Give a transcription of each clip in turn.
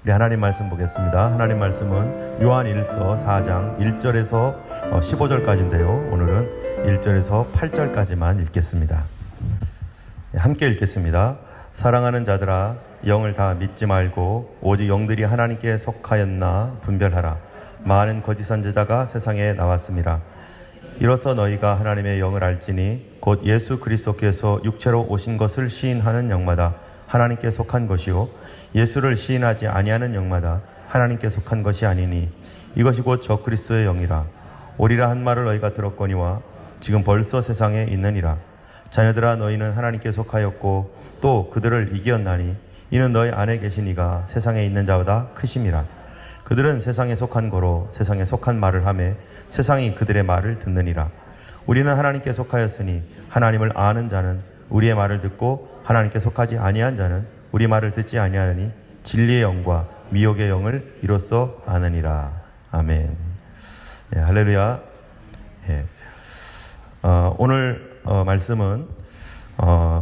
우리 하나님 말씀 보겠습니다. 하나님 말씀은 요한일서 4장 1절에서 15절까지인데요. 오늘은 1절에서 8절까지만 읽겠습니다. 함께 읽겠습니다. 사랑하는 자들아, 영을 다 믿지 말고 오직 영들이 하나님께 속하였나 분별하라. 많은 거짓 선지자가 세상에 나왔습니다. 이로써 너희가 하나님의 영을 알지니 곧 예수 그리스도께서 육체로 오신 것을 시인하는 영마다 하나님께 속한 것이요 예수를 시인하지 아니하는 영마다 하나님께 속한 것이 아니니 이것이 곧 저 그리스도의 영이라. 오리라 한 말을 너희가 들었거니와 지금 벌써 세상에 있느니라. 자녀들아, 너희는 하나님께 속하였고 또 그들을 이기었나니 이는 너희 안에 계신 이가 세상에 있는 자보다 크심이라. 그들은 세상에 속한 거로 세상에 속한 말을 하매 세상이 그들의 말을 듣느니라. 우리는 하나님께 속하였으니 하나님을 아는 자는 우리의 말을 듣고 하나님께 속하지 아니한 자는 우리 말을 듣지 아니하니 진리의 영과 미혹의 영을 이로써 아느니라. 아멘. 예, 할렐루야. 예. 오늘 말씀은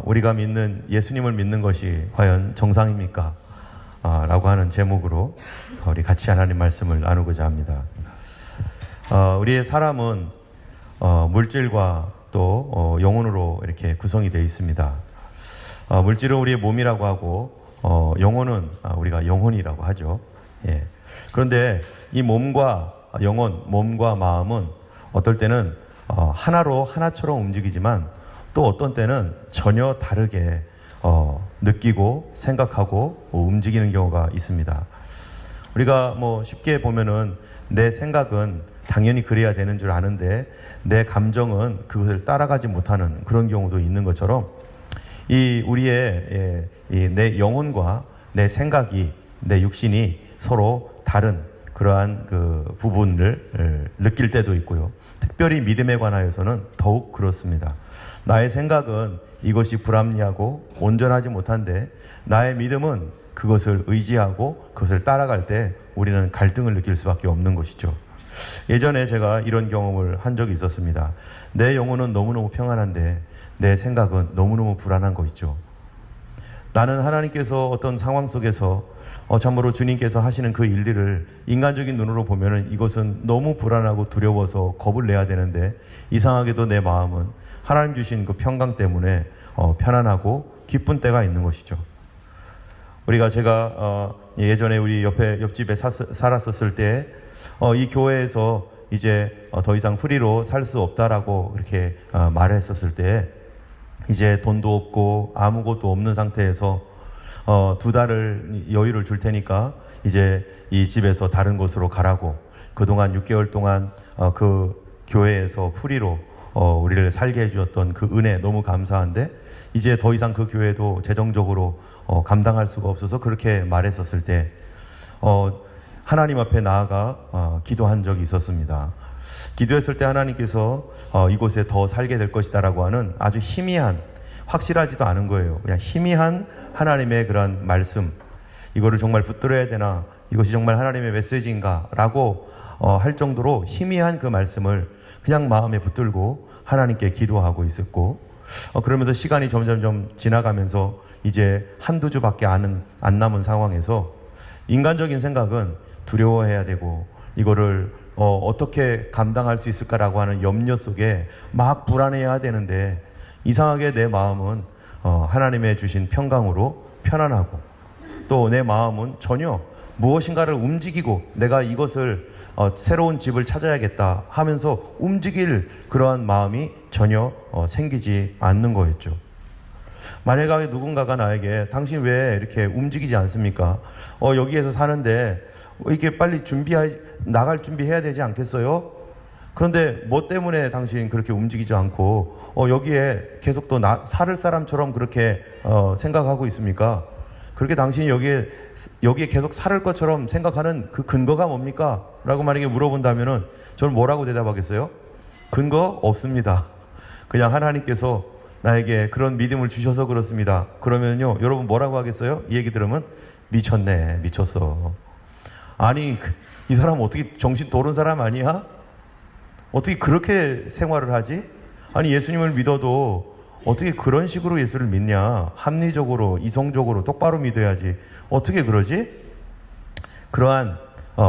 우리가 믿는 예수님을 믿는 것이 과연 정상입니까? 라고 하는 제목으로 우리 같이 하나님 말씀을 나누고자 합니다. 우리의 사람은 물질과 또 영혼으로 이렇게 구성이 되어 있습니다. 물질은 우리의 몸이라고 하고 영혼은 우리가 영혼이라고 하죠. 예. 그런데 이 몸과 영혼, 몸과 마음은 어떨 때는 하나로 하나처럼 움직이지만 또 어떤 때는 전혀 다르게 느끼고 생각하고 움직이는 경우가 있습니다. 우리가 뭐 쉽게 보면은 내 생각은 당연히 그래야 되는 줄 아는데 내 감정은 그것을 따라가지 못하는 그런 경우도 있는 것처럼 이 우리의 내 영혼과 내 생각이, 내 육신이 서로 다른 그러한 그 부분을 느낄 때도 있고요. 특별히 믿음에 관하여서는 더욱 그렇습니다. 나의 생각은 이것이 불합리하고 온전하지 못한데 나의 믿음은 그것을 의지하고 그것을 따라갈 때 우리는 갈등을 느낄 수밖에 없는 것이죠. 예전에 제가 이런 경험을 한 적이 있었습니다. 내 영혼은 너무너무 평안한데 내 생각은 너무너무 불안한 거 있죠. 나는 하나님께서 어떤 상황 속에서 참으로 주님께서 하시는 그 일들을 인간적인 눈으로 보면은 이것은 너무 불안하고 두려워서 겁을 내야 되는데 이상하게도 내 마음은 하나님 주신 그 평강 때문에 편안하고 기쁜 때가 있는 것이죠. 제가 예전에 우리 옆집에 살았었을 때 이 교회에서 이제 더 이상 프리로 살 수 없다라고 그렇게 말했었을 때 이제 돈도 없고 아무것도 없는 상태에서 2달을 여유를 줄 테니까 이제 이 집에서 다른 곳으로 가라고 그동안 6개월 동안 그 교회에서 프리로 우리를 살게 해주었던 그 은혜 너무 감사한데 이제 더 이상 그 교회도 재정적으로 감당할 수가 없어서 그렇게 말했었을 때 하나님 앞에 나아가 기도한 적이 있었습니다. 기도했을 때 하나님께서 이곳에 더 살게 될 것이다 라고 하는 아주 희미한, 확실하지도 않은 거예요. 그냥 희미한 하나님의 그런 말씀, 이거를 정말 붙들어야 되나, 이것이 정말 하나님의 메시지인가 라고 할 정도로 희미한 그 말씀을 그냥 마음에 붙들고 하나님께 기도하고 있었고, 그러면서 시간이 점점점 지나가면서 이제 한두 주밖에 안 남은 상황에서 인간적인 생각은 두려워해야 되고 이거를 어떻게 감당할 수 있을까라고 하는 염려 속에 막 불안해야 되는데 이상하게 내 마음은 하나님의 주신 평강으로 편안하고 또 내 마음은 전혀 무엇인가를 움직이고 내가 이것을 새로운 집을 찾아야겠다 하면서 움직일 그러한 마음이 전혀 생기지 않는 거였죠. 만약에 누군가가 나에게 당신 왜 이렇게 움직이지 않습니까? 여기에서 사는데 이렇게 빨리 나갈 준비해야 되지 않겠어요? 그런데 뭐 때문에 당신 그렇게 움직이지 않고 여기에 계속 또 살 사람처럼 그렇게 생각하고 있습니까? 그렇게 당신이 여기에 계속 살 것처럼 생각하는 그 근거가 뭡니까? 라고 만약에 물어본다면은 저는 뭐라고 대답하겠어요? 근거 없습니다. 그냥 하나님께서 나에게 그런 믿음을 주셔서 그렇습니다. 그러면요, 여러분 뭐라고 하겠어요? 이 얘기 들으면 미쳤네, 미쳤어. 아니, 이 사람 어떻게 정신 도른 사람 아니야? 어떻게 그렇게 생활을 하지? 아니, 예수님을 믿어도 어떻게 그런 식으로 예수를 믿냐? 합리적으로, 이성적으로 똑바로 믿어야지. 어떻게 그러지? 그러한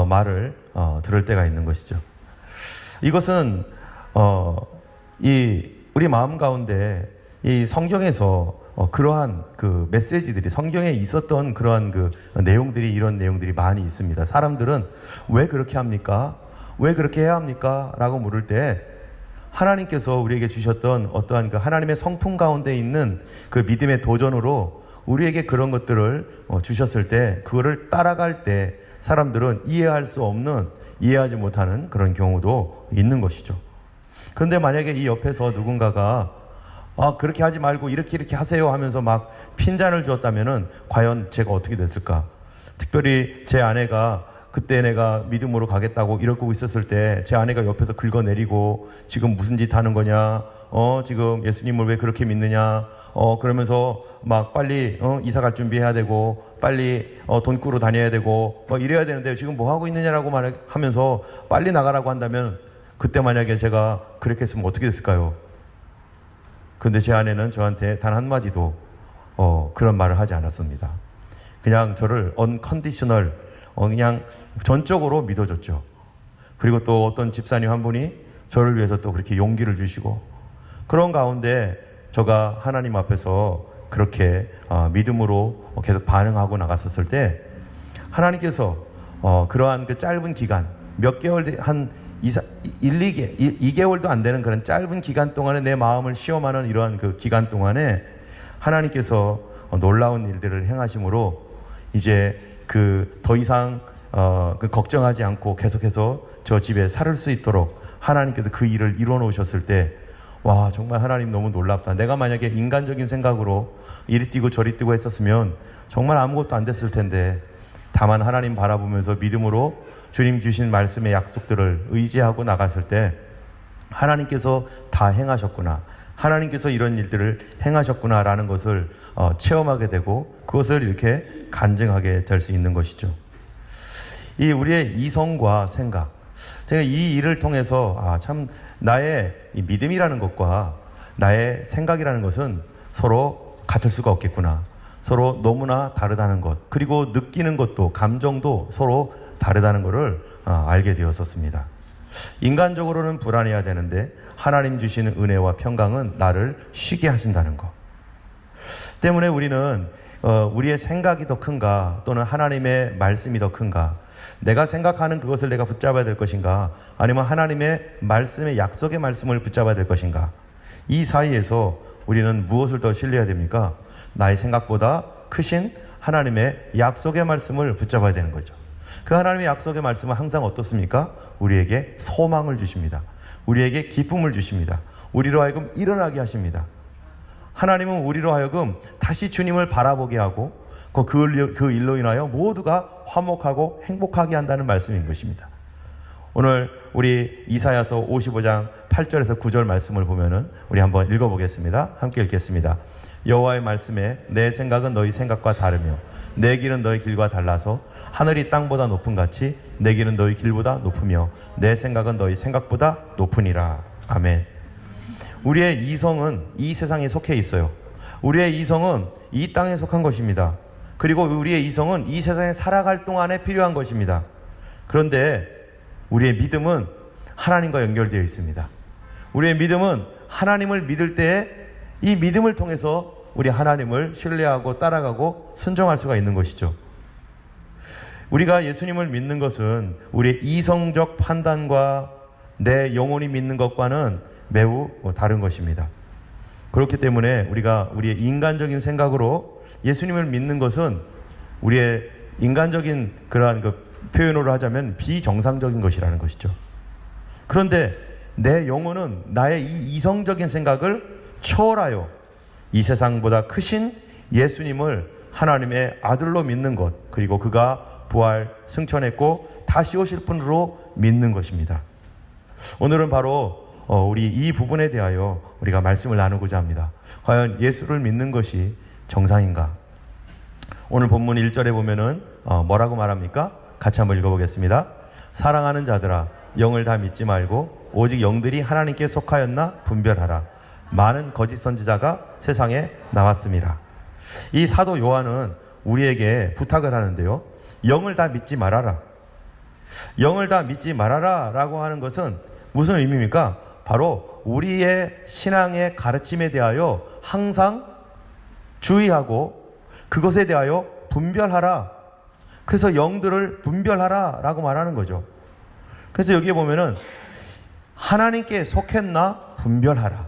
말을 들을 때가 있는 것이죠. 이것은 우리 마음 가운데 이 성경에서 그러한 그 메시지들이, 성경에 있었던 그러한 그 내용들이, 이런 내용들이 많이 있습니다. 사람들은 왜 그렇게 합니까? 왜 그렇게 해야 합니까? 라고 물을 때 하나님께서 우리에게 주셨던 어떠한 그 하나님의 성품 가운데 있는 그 믿음의 도전으로 우리에게 그런 것들을 주셨을 때, 그거를 따라갈 때 사람들은 이해할 수 없는, 이해하지 못하는 그런 경우도 있는 것이죠. 그런데 만약에 이 옆에서 누군가가 그렇게 하지 말고 이렇게 하세요 하면서 막 핀잔을 주었다면은 과연 제가 어떻게 됐을까? 특별히 제 아내가 그때 내가 믿음으로 가겠다고 이러고 있었을 때 제 아내가 옆에서 긁어내리고 지금 무슨 짓 하는 거냐? 지금 예수님을 왜 그렇게 믿느냐? 그러면서 막 빨리 이사 갈 준비해야 되고 빨리 돈 꾸러 다녀야 되고 이래야 되는데 지금 뭐 하고 있느냐라고 하면서 빨리 나가라고 한다면, 그때 만약에 제가 그렇게 했으면 어떻게 됐을까요? 근데 제 아내는 저한테 단 한마디도 그런 말을 하지 않았습니다. 그냥 저를 unconditional, 그냥 전적으로 믿어줬죠. 그리고 또 어떤 집사님 한 분이 저를 위해서 또 그렇게 용기를 주시고, 그런 가운데 저가 하나님 앞에서 그렇게 믿음으로 계속 반응하고 나갔었을 때, 하나님께서 그러한 그 짧은 기간, 몇 개월, 한 2개월도 안 되는 그런 짧은 기간 동안에 내 마음을 시험하는 이러한 그 기간 동안에 하나님께서 놀라운 일들을 행하심으로 이제 더 이상 걱정하지 않고 계속해서 저 집에 살을 수 있도록 하나님께서 그 일을 이루어 놓으셨을 때, 와, 정말 하나님 너무 놀랍다. 내가 만약에 인간적인 생각으로 이리 뛰고 저리 뛰고 했었으면 정말 아무것도 안 됐을 텐데, 다만 하나님 바라보면서 믿음으로 주님 주신 말씀의 약속들을 의지하고 나갔을 때 하나님께서 다 행하셨구나, 하나님께서 이런 일들을 행하셨구나 라는 것을 체험하게 되고, 그것을 이렇게 간증하게 될 수 있는 것이죠. 이 우리의 이성과 생각, 제가 이 일을 통해서 참 나의 이 믿음이라는 것과 나의 생각이라는 것은 서로 같을 수가 없겠구나, 서로 너무나 다르다는 것, 그리고 느끼는 것도, 감정도 서로 다르다는 것을 알게 되었었습니다. 인간적으로는 불안해야 되는데 하나님 주시는 은혜와 평강은 나를 쉬게 하신다는 것 때문에 우리는 우리의 생각이 더 큰가, 또는 하나님의 말씀이 더 큰가, 내가 생각하는 그것을 내가 붙잡아야 될 것인가, 아니면 하나님의 말씀의 약속의 말씀을 붙잡아야 될 것인가, 이 사이에서 우리는 무엇을 더 신뢰해야 됩니까? 나의 생각보다 크신 하나님의 약속의 말씀을 붙잡아야 되는 거죠. 그 하나님의 약속의 말씀은 항상 어떻습니까? 우리에게 소망을 주십니다. 우리에게 기쁨을 주십니다. 우리로 하여금 일어나게 하십니다. 하나님은 우리로 하여금 다시 주님을 바라보게 하고 그 일로 인하여 모두가 화목하고 행복하게 한다는 말씀인 것입니다. 오늘 우리 이사야서 55장 8절에서 9절 말씀을 보면은 우리 한번 읽어보겠습니다. 함께 읽겠습니다. 여호와의 말씀에 내 생각은 너희 생각과 다르며 내 길은 너희 길과 달라서 하늘이 땅보다 높음 같이 내 길은 너희 길보다 높으며 내 생각은 너희 생각보다 높으니라. 아멘. 우리의 이성은 이 세상에 속해 있어요. 우리의 이성은 이 땅에 속한 것입니다. 그리고 우리의 이성은 이 세상에 살아갈 동안에 필요한 것입니다. 그런데 우리의 믿음은 하나님과 연결되어 있습니다. 우리의 믿음은 하나님을 믿을 때에 이 믿음을 통해서 우리 하나님을 신뢰하고 따라가고 순종할 수가 있는 것이죠. 우리가 예수님을 믿는 것은 우리의 이성적 판단과 내 영혼이 믿는 것과는 매우 다른 것입니다. 그렇기 때문에 우리가 우리의 인간적인 생각으로 예수님을 믿는 것은 우리의 인간적인 그러한 표현으로 하자면 비정상적인 것이라는 것이죠. 그런데 내 영혼은 나의 이 이성적인 생각을 초월하여 이 세상보다 크신 예수님을 하나님의 아들로 믿는 것, 그리고 그가 부활 승천했고 다시 오실 분으로 믿는 것입니다. 오늘은 바로 우리 이 부분에 대하여 우리가 말씀을 나누고자 합니다. 과연 예수를 믿는 것이 정상인가? 오늘 본문 1절에 보면은 뭐라고 말합니까? 같이 한번 읽어보겠습니다. 사랑하는 자들아, 영을 다 믿지 말고 오직 영들이 하나님께 속하였나 분별하라. 많은 거짓 선지자가 세상에 나왔습니다. 이 사도 요한은 우리에게 부탁을 하는데요, 영을 다 믿지 말아라. 영을 다 믿지 말아라 라고 하는 것은 무슨 의미입니까? 바로 우리의 신앙의 가르침에 대하여 항상 주의하고 그것에 대하여 분별하라. 그래서 영들을 분별하라 라고 말하는 거죠. 그래서 여기에 보면은 하나님께 속했나 분별하라.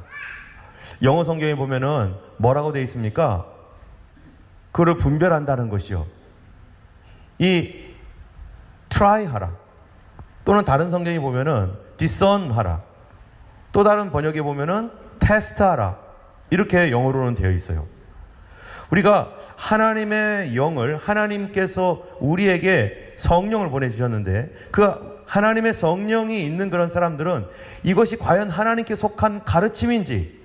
영어 성경에 보면은 뭐라고 되어 있습니까? 그를 분별한다는 것이요. 이 try 하라. 또는 다른 성경에 보면은 discern 하라. 또 다른 번역에 보면은 test 하라. 이렇게 영어로는 되어 있어요. 우리가 하나님의 영을, 하나님께서 우리에게 성령을 보내주셨는데 그 하나님의 성령이 있는 그런 사람들은 이것이 과연 하나님께 속한 가르침인지,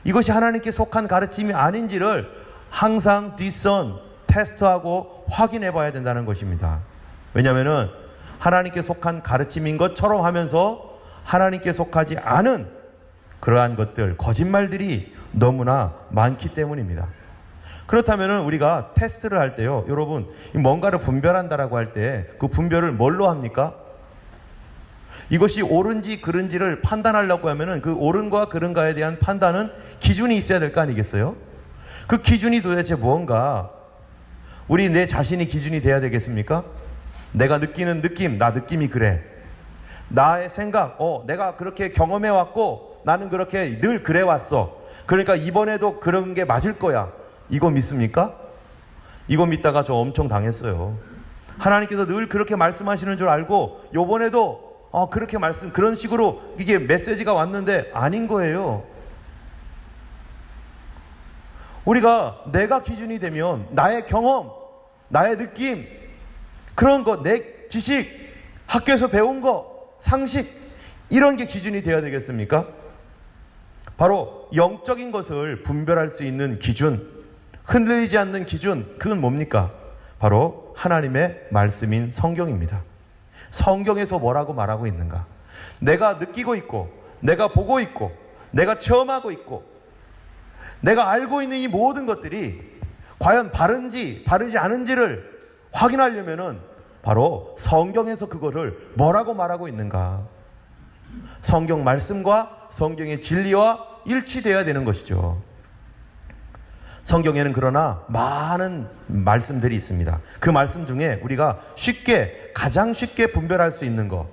이것이 하나님께 속한 가르침이 아닌지를 항상 discern, 테스트하고 확인해 봐야 된다는 것입니다. 왜냐하면 하나님께 속한 가르침인 것처럼 하면서 하나님께 속하지 않은 그러한 것들, 거짓말들이 너무나 많기 때문입니다. 그렇다면 우리가 테스트를 할 때요, 여러분, 뭔가를 분별한다라고 할 때 그 분별을 뭘로 합니까? 이것이 옳은지 그른지를 판단하려고 하면은 그 옳은가 그른가에 대한 판단은 기준이 있어야 될 거 아니겠어요? 그 기준이 도대체 뭔가? 우리 내 자신이 기준이 돼야 되겠습니까? 내가 느끼는 느낌, 나 느낌이 그래. 나의 생각, 내가 그렇게 경험해 왔고 나는 그렇게 늘 그래 왔어. 그러니까 이번에도 그런 게 맞을 거야. 이거 믿습니까? 이거 믿다가 저 엄청 당했어요. 하나님께서 늘 그렇게 말씀하시는 줄 알고 요번에도 그렇게 그런 식으로 이게 메시지가 왔는데 아닌 거예요. 우리가 내가 기준이 되면 나의 경험, 나의 느낌, 그런 거, 내 지식, 학교에서 배운 거, 상식, 이런 게 기준이 되어야 되겠습니까? 바로 영적인 것을 분별할 수 있는 기준, 흔들리지 않는 기준, 그건 뭡니까? 바로 하나님의 말씀인 성경입니다. 성경에서 뭐라고 말하고 있는가? 내가 느끼고 있고, 내가 보고 있고, 내가 체험하고 있고, 내가 알고 있는 이 모든 것들이 과연 바른지 바르지 않은지를 확인하려면은 바로 성경에서 그거를 뭐라고 말하고 있는가? 성경 말씀과 성경의 진리와 일치되어야 되는 것이죠. 성경에는 그러나 많은 말씀들이 있습니다. 그 말씀 중에 우리가 가장 쉽게 분별할 수 있는 것,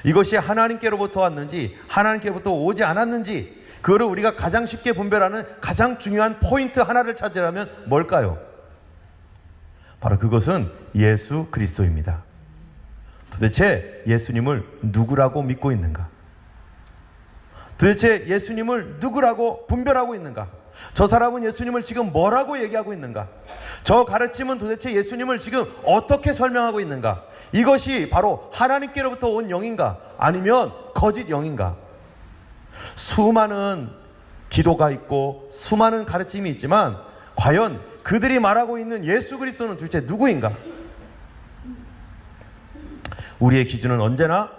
이것이 하나님께로부터 왔는지 하나님께로부터 오지 않았는지, 그거를 우리가 가장 쉽게 분별하는 가장 중요한 포인트 하나를 찾으려면 뭘까요? 바로 그것은 예수 그리스도입니다. 도대체 예수님을 누구라고 믿고 있는가? 도대체 예수님을 누구라고 분별하고 있는가? 저 사람은 예수님을 지금 뭐라고 얘기하고 있는가? 저 가르침은 도대체 예수님을 지금 어떻게 설명하고 있는가? 이것이 바로 하나님께로부터 온 영인가? 아니면 거짓 영인가? 수많은 기도가 있고 수많은 가르침이 있지만 과연 그들이 말하고 있는 예수 그리스도는 도대체 누구인가? 우리의 기준은 언제나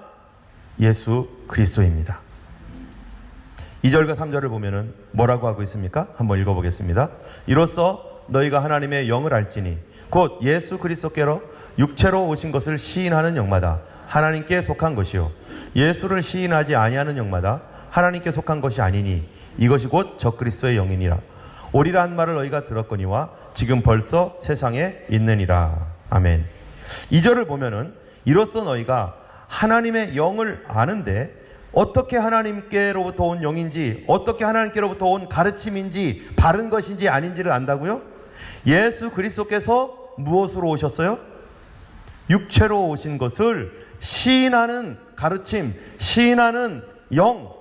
예수 그리스도입니다. 2절과 3절을 보면은 뭐라고 하고 있습니까? 한번 읽어보겠습니다. 이로써 너희가 하나님의 영을 알지니 곧 예수 그리스도께로 육체로 오신 것을 시인하는 영마다 하나님께 속한 것이요 예수를 시인하지 아니하는 영마다 하나님께 속한 것이 아니니 이것이 곧 적그리스도의 영이니라. 오리라 한 말을 너희가 들었거니와 지금 벌써 세상에 있느니라. 아멘. 2절을 보면은 이로써 너희가 하나님의 영을 아는데 어떻게 하나님께로부터 온 영인지, 어떻게 하나님께로부터 온 가르침인지, 바른 것인지 아닌지를 안다고요? 예수 그리스도께서 무엇으로 오셨어요? 육체로 오신 것을 시인하는 가르침, 시인하는 영,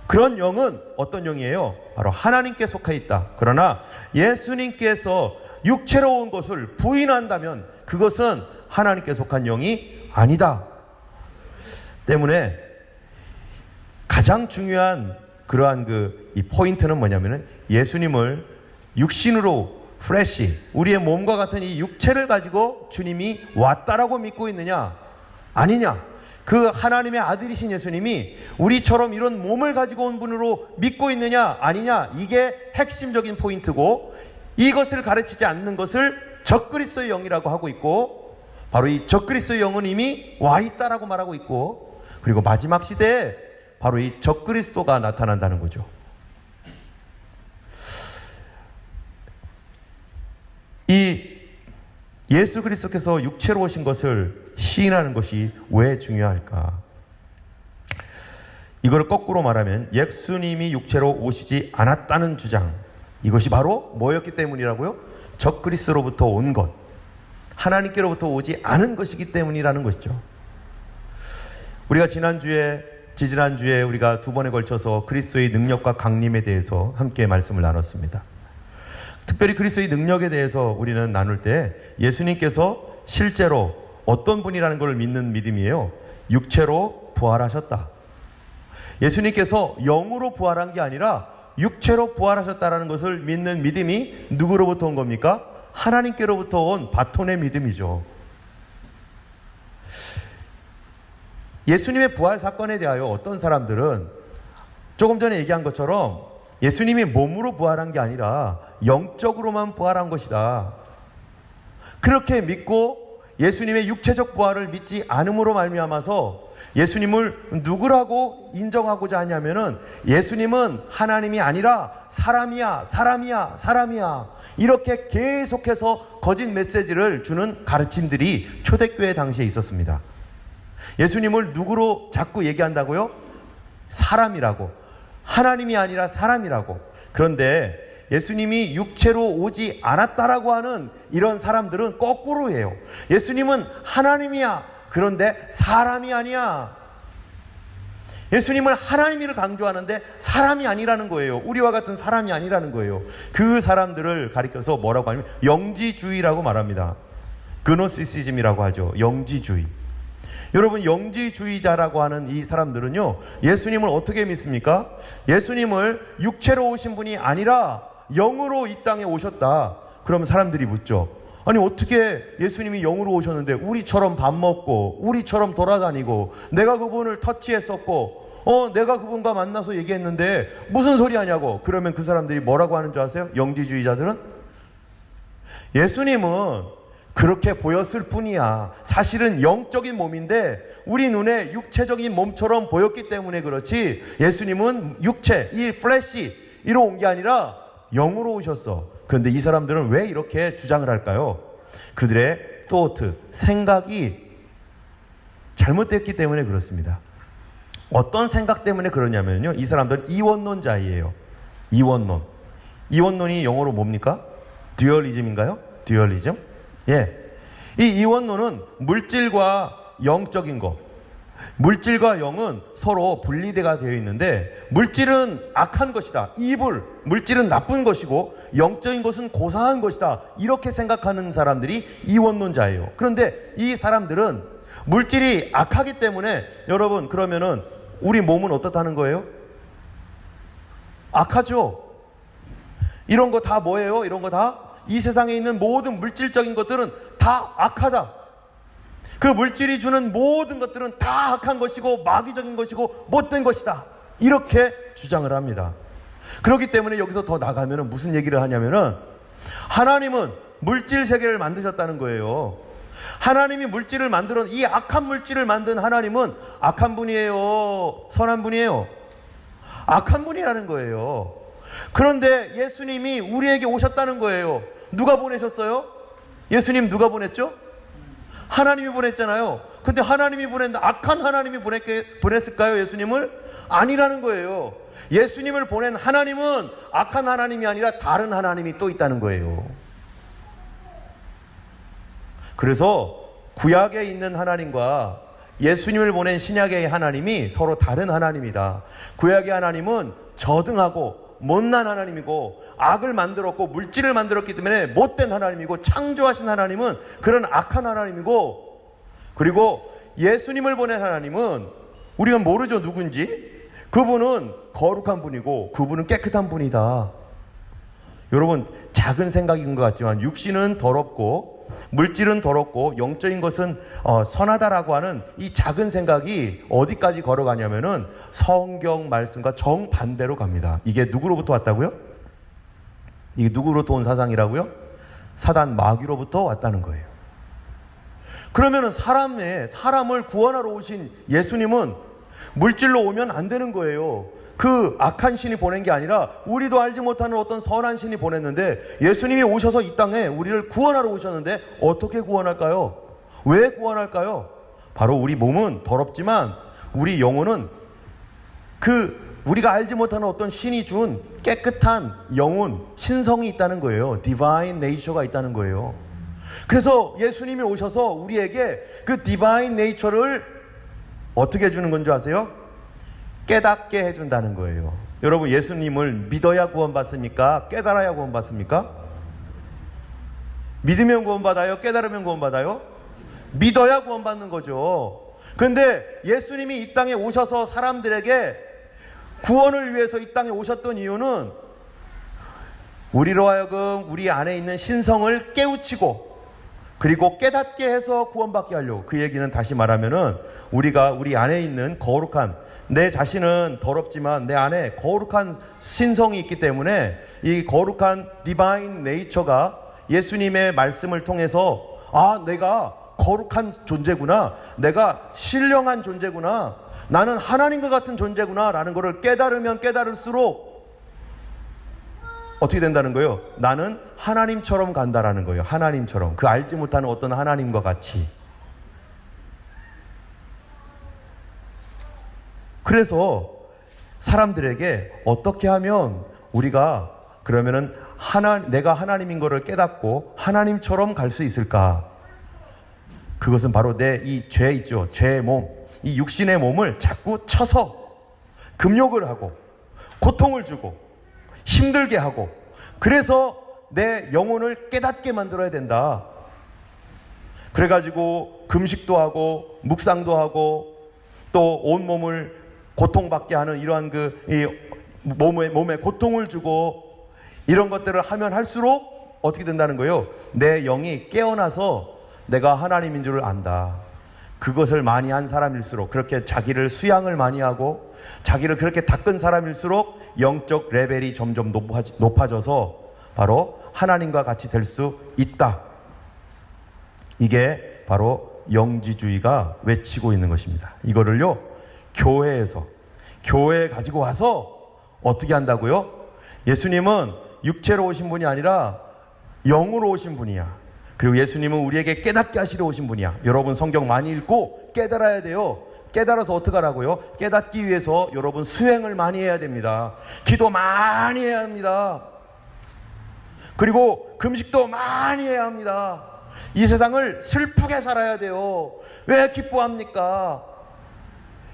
그런 영은 어떤 영이에요? 바로 하나님께 속해 있다. 그러나 예수님께서 육체로 온 것을 부인한다면 그것은 하나님께 속한 영이 아니다. 때문에 가장 중요한 그러한 이 포인트는 뭐냐면은 예수님을 육신으로 프레시, 우리의 몸과 같은 이 육체를 가지고 주님이 왔다라고 믿고 있느냐 아니냐, 그 하나님의 아들이신 예수님이 우리처럼 이런 몸을 가지고 온 분으로 믿고 있느냐 아니냐, 이게 핵심적인 포인트고 이것을 가르치지 않는 것을 적그리스도의 영이라고 하고 있고, 바로 이 적그리스도의 영은 이미 와 있다라고 말하고 있고, 그리고 마지막 시대에 바로 이 적그리스도가 나타난다는 거죠. 이 예수 그리스도께서 육체로 오신 것을 시인하는 것이 왜 중요할까? 이걸 거꾸로 말하면 예수님이 육체로 오시지 않았다는 주장, 이것이 바로 뭐였기 때문이라고요? 적그리스도로부터 온 것, 하나님께로부터 오지 않은 것이기 때문이라는 것이죠. 우리가 지지난주에 우리가 두 번에 걸쳐서 그리스도의 능력과 강림에 대해서 함께 말씀을 나눴습니다. 특별히 그리스도의 능력에 대해서 우리는 나눌 때 예수님께서 실제로 어떤 분이라는 것을 믿는 믿음이에요. 육체로 부활하셨다. 예수님께서 영으로 부활한 게 아니라 육체로 부활하셨다는 것을 믿는 믿음이 누구로부터 온 겁니까? 하나님께로부터 온 바톤의 믿음이죠. 예수님의 부활 사건에 대하여 어떤 사람들은 조금 전에 얘기한 것처럼 예수님이 몸으로 부활한 게 아니라 영적으로만 부활한 것이다, 그렇게 믿고 예수님의 육체적 부활을 믿지 않음으로 말미암아서 예수님을 누구라고 인정하고자 하냐면은 예수님은 하나님이 아니라 사람이야, 사람이야, 사람이야, 이렇게 계속해서 거짓 메시지를 주는 가르침들이 초대교회 당시에 있었습니다. 예수님을 누구로 자꾸 얘기한다고요? 사람이라고. 하나님이 아니라 사람이라고. 그런데 예수님이 육체로 오지 않았다라고 하는 이런 사람들은 거꾸로 해요. 예수님은 하나님이야, 그런데 사람이 아니야. 예수님은 하나님을 강조하는데 사람이 아니라는 거예요. 우리와 같은 사람이 아니라는 거예요. 그 사람들을 가리켜서 뭐라고 하냐면 영지주의라고 말합니다. 그노시시즘이라고 하죠. 영지주의. 여러분, 영지주의자라고 하는 이 사람들은요, 예수님을 어떻게 믿습니까? 예수님을 육체로 오신 분이 아니라 영으로 이 땅에 오셨다. 그러면 사람들이 묻죠. 아니, 어떻게 예수님이 영으로 오셨는데 우리처럼 밥 먹고 우리처럼 돌아다니고 내가 그분을 터치했었고 내가 그분과 만나서 얘기했는데 무슨 소리 하냐고. 그러면 그 사람들이 뭐라고 하는 줄 아세요? 영지주의자들은 예수님은 그렇게 보였을 뿐이야. 사실은 영적인 몸인데 우리 눈에 육체적인 몸처럼 보였기 때문에 그렇지, 예수님은 육체, 이 플래시로 온 게 아니라 영으로 오셨어. 그런데 이 사람들은 왜 이렇게 주장을 할까요? 그들의 thought, 생각이 잘못됐기 때문에 그렇습니다. 어떤 생각 때문에 그러냐면요, 이 사람들은 이원론자이에요. 이원론이 영어로 뭡니까? 듀얼리즘인가요? 듀얼리즘? 예. 이 이원론은 물질과 영적인 것, 물질과 영은 서로 분리되어 되어 있는데, 물질은 악한 것이다, 이불, 물질은 나쁜 것이고 영적인 것은 고상한 것이다, 이렇게 생각하는 사람들이 이원론자예요. 그런데 이 사람들은 물질이 악하기 때문에, 여러분, 그러면은 우리 몸은 어떻다는 거예요? 악하죠. 이런 거 다 뭐예요? 이런 거 다, 이 세상에 있는 모든 물질적인 것들은 다 악하다. 그 물질이 주는 모든 것들은 다 악한 것이고 마귀적인 것이고 못된 것이다, 이렇게 주장을 합니다. 그렇기 때문에 여기서 더 나가면 무슨 얘기를 하냐면은, 하나님은 물질 세계를 만드셨다는 거예요. 하나님이 물질을 만들어, 이 악한 물질을 만든 하나님은 악한 분이에요, 선한 분이에요? 악한 분이라는 거예요. 그런데 예수님이 우리에게 오셨다는 거예요. 누가 보내셨어요? 예수님 누가 보냈죠? 하나님이 보냈잖아요. 근데 하나님이 보냈는데 악한 하나님이 보냈을까요? 예수님을? 아니라는 거예요. 예수님을 보낸 하나님은 악한 하나님이 아니라 다른 하나님이 또 있다는 거예요. 그래서 구약에 있는 하나님과 예수님을 보낸 신약의 하나님이 서로 다른 하나님이다. 구약의 하나님은 저등하고 못난 하나님이고 악을 만들었고 물질을 만들었기 때문에 못된 하나님이고, 창조하신 하나님은 그런 악한 하나님이고, 그리고 예수님을 보낸 하나님은 우리가 모르죠, 누군지. 그분은 거룩한 분이고 그분은 깨끗한 분이다. 여러분, 작은 생각인 것 같지만 육신은 더럽고 물질은 더럽고 영적인 것은 선하다라고 하는 이 작은 생각이 어디까지 걸어가냐면은 성경 말씀과 정반대로 갑니다. 이게 누구로부터 왔다고요? 이게 누구로부터 온 사상이라고요? 사단 마귀로부터 왔다는 거예요. 그러면은 사람을 구원하러 오신 예수님은 물질로 오면 안 되는 거예요. 그 악한 신이 보낸 게 아니라 우리도 알지 못하는 어떤 선한 신이 보냈는데, 예수님이 오셔서 이 땅에 우리를 구원하러 오셨는데 어떻게 구원할까요? 왜 구원할까요? 바로 우리 몸은 더럽지만 우리 영혼은 우리가 알지 못하는 어떤 신이 준 깨끗한 영혼, 신성이 있다는 거예요. 디바인 네이처가 있다는 거예요. 그래서 예수님이 오셔서 우리에게 그 디바인 네이처를 어떻게 해주는 건 줄 아세요? 깨닫게 해준다는 거예요. 여러분, 예수님을 믿어야 구원받습니까? 깨달아야 구원받습니까? 믿으면 구원받아요? 깨달으면 구원받아요? 믿어야 구원받는 거죠. 그런데 예수님이 이 땅에 오셔서 사람들에게 구원을 위해서 이 땅에 오셨던 이유는 우리로 하여금 우리 안에 있는 신성을 깨우치고 그리고 깨닫게 해서 구원받게 하려고. 그 얘기는 다시 말하면은 우리가 우리 안에 있는 거룩한, 내 자신은 더럽지만 내 안에 거룩한 신성이 있기 때문에 이 거룩한 디바인 네이처가 예수님의 말씀을 통해서 내가 거룩한 존재구나, 내가 신령한 존재구나, 나는 하나님과 같은 존재구나 라는 것을 깨달으면 깨달을수록 어떻게 된다는 거예요? 나는 하나님처럼 간다라는 거예요. 하나님처럼. 그 알지 못하는 어떤 하나님과 같이. 그래서 사람들에게 어떻게 하면 우리가 그러면은 내가 하나님인 것을 깨닫고 하나님처럼 갈 수 있을까? 그것은 바로 내 이 죄 있죠. 죄의 몸. 이 육신의 몸을 자꾸 쳐서 금욕을 하고 고통을 주고 힘들게 하고, 그래서 내 영혼을 깨닫게 만들어야 된다. 그래가지고 금식도 하고 묵상도 하고 또 온몸을 고통받게 하는 이러한 몸에 고통을 주고 이런 것들을 하면 할수록 어떻게 된다는 거예요? 내 영이 깨어나서 내가 하나님인 줄을 안다. 그것을 많이 한 사람일수록, 그렇게 자기를 수양을 많이 하고 자기를 그렇게 닦은 사람일수록 영적 레벨이 점점 높아져서 바로 하나님과 같이 될 수 있다. 이게 바로 영지주의가 외치고 있는 것입니다. 이거를요, 교회에 가지고 와서 어떻게 한다고요? 예수님은 육체로 오신 분이 아니라 영으로 오신 분이야. 그리고 예수님은 우리에게 깨닫게 하시러 오신 분이야. 여러분, 성경 많이 읽고 깨달아야 돼요. 깨달아서 어떡하라고요? 깨닫기 위해서 여러분 수행을 많이 해야 됩니다. 기도 많이 해야 합니다. 그리고 금식도 많이 해야 합니다. 이 세상을 슬프게 살아야 돼요. 왜 기뻐합니까?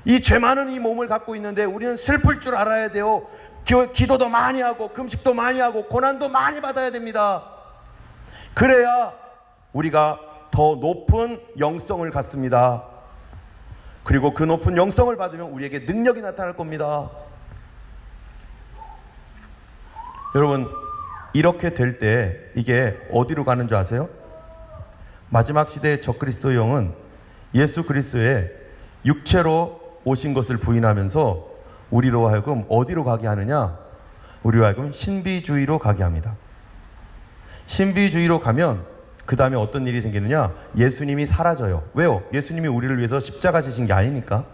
이 죄 많은 이 몸을 갖고 있는데 우리는 슬플 줄 알아야 돼요. 기도도 많이 하고 금식도 많이 하고 고난도 많이 받아야 됩니다. 그래야 우리가 더 높은 영성을 갖습니다. 그리고 그 높은 영성을 받으면 우리에게 능력이 나타날 겁니다. 여러분, 이렇게 될 때 이게 어디로 가는 줄 아세요? 마지막 시대의 적그리스도 영은 예수 그리스도의 육체로 오신 것을 부인하면서 우리로 하여금 어디로 가게 하느냐? 우리로 하여금 신비주의로 가게 합니다. 신비주의로 가면 그 다음에 어떤 일이 생기느냐? 예수님이 사라져요. 왜요? 예수님이 우리를 위해서 십자가 지신 게 아니니까.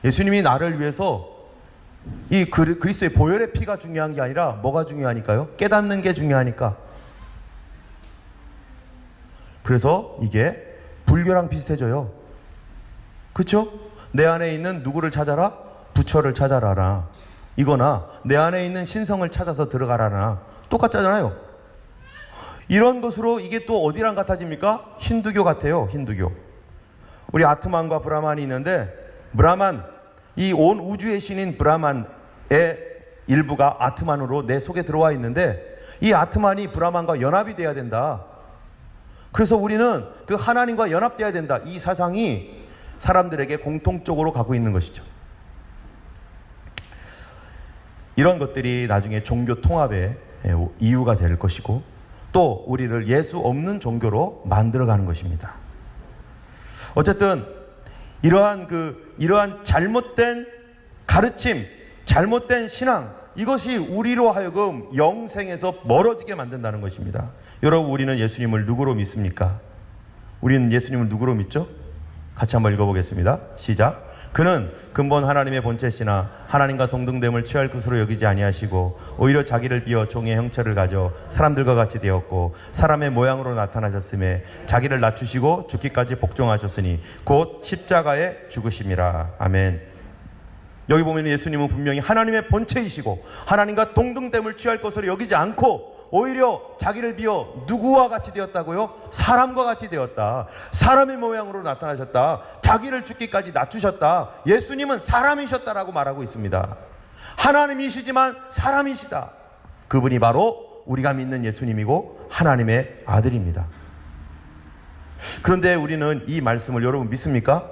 예수님이 나를 위해서 이 그리스도의 보혈의 피가 중요한 게 아니라 뭐가 중요하니까요? 깨닫는 게 중요하니까. 그래서 이게 불교랑 비슷해져요. 그렇죠? 내 안에 있는 누구를 찾아라? 부처를 찾아라나, 이거나 내 안에 있는 신성을 찾아서 들어가라나 똑같잖아요. 이런 것으로 이게 또 어디랑 같아집니까? 힌두교 같아요. 힌두교. 우리 아트만과 브라만이 있는데, 브라만, 이 온 우주의 신인 브라만의 일부가 아트만으로 내 속에 들어와 있는데, 이 아트만이 브라만과 연합이 돼야 된다. 그래서 우리는 그 하나님과 연합돼야 된다. 이 사상이 사람들에게 공통적으로 가고 있는 것이죠. 이런 것들이 나중에 종교 통합의 이유가 될 것이고, 또 우리를 예수 없는 종교로 만들어가는 것입니다. 어쨌든 이러한 잘못된 가르침, 잘못된 신앙, 이것이 우리로 하여금 영생에서 멀어지게 만든다는 것입니다. 여러분, 우리는 예수님을 누구로 믿습니까? 우리는 예수님을 누구로 믿죠? 같이 한번 읽어보겠습니다. 시작. 그는 근본 하나님의 본체시나 하나님과 동등됨을 취할 것으로 여기지 아니하시고 오히려 자기를 비어 종의 형체를 가져 사람들과 같이 되었고 사람의 모양으로 나타나셨음에 자기를 낮추시고 죽기까지 복종하셨으니 곧 십자가에 죽으심이라. 아멘. 여기 보면 예수님은 분명히 하나님의 본체이시고 하나님과 동등됨을 취할 것으로 여기지 않고 오히려 자기를 비어 누구와 같이 되었다고요? 사람과 같이 되었다. 사람의 모양으로 나타나셨다. 자기를 죽기까지 낮추셨다. 예수님은 사람이셨다라고 말하고 있습니다. 하나님이시지만 사람이시다. 그분이 바로 우리가 믿는 예수님이고 하나님의 아들입니다. 그런데 우리는 이 말씀을 여러분 믿습니까?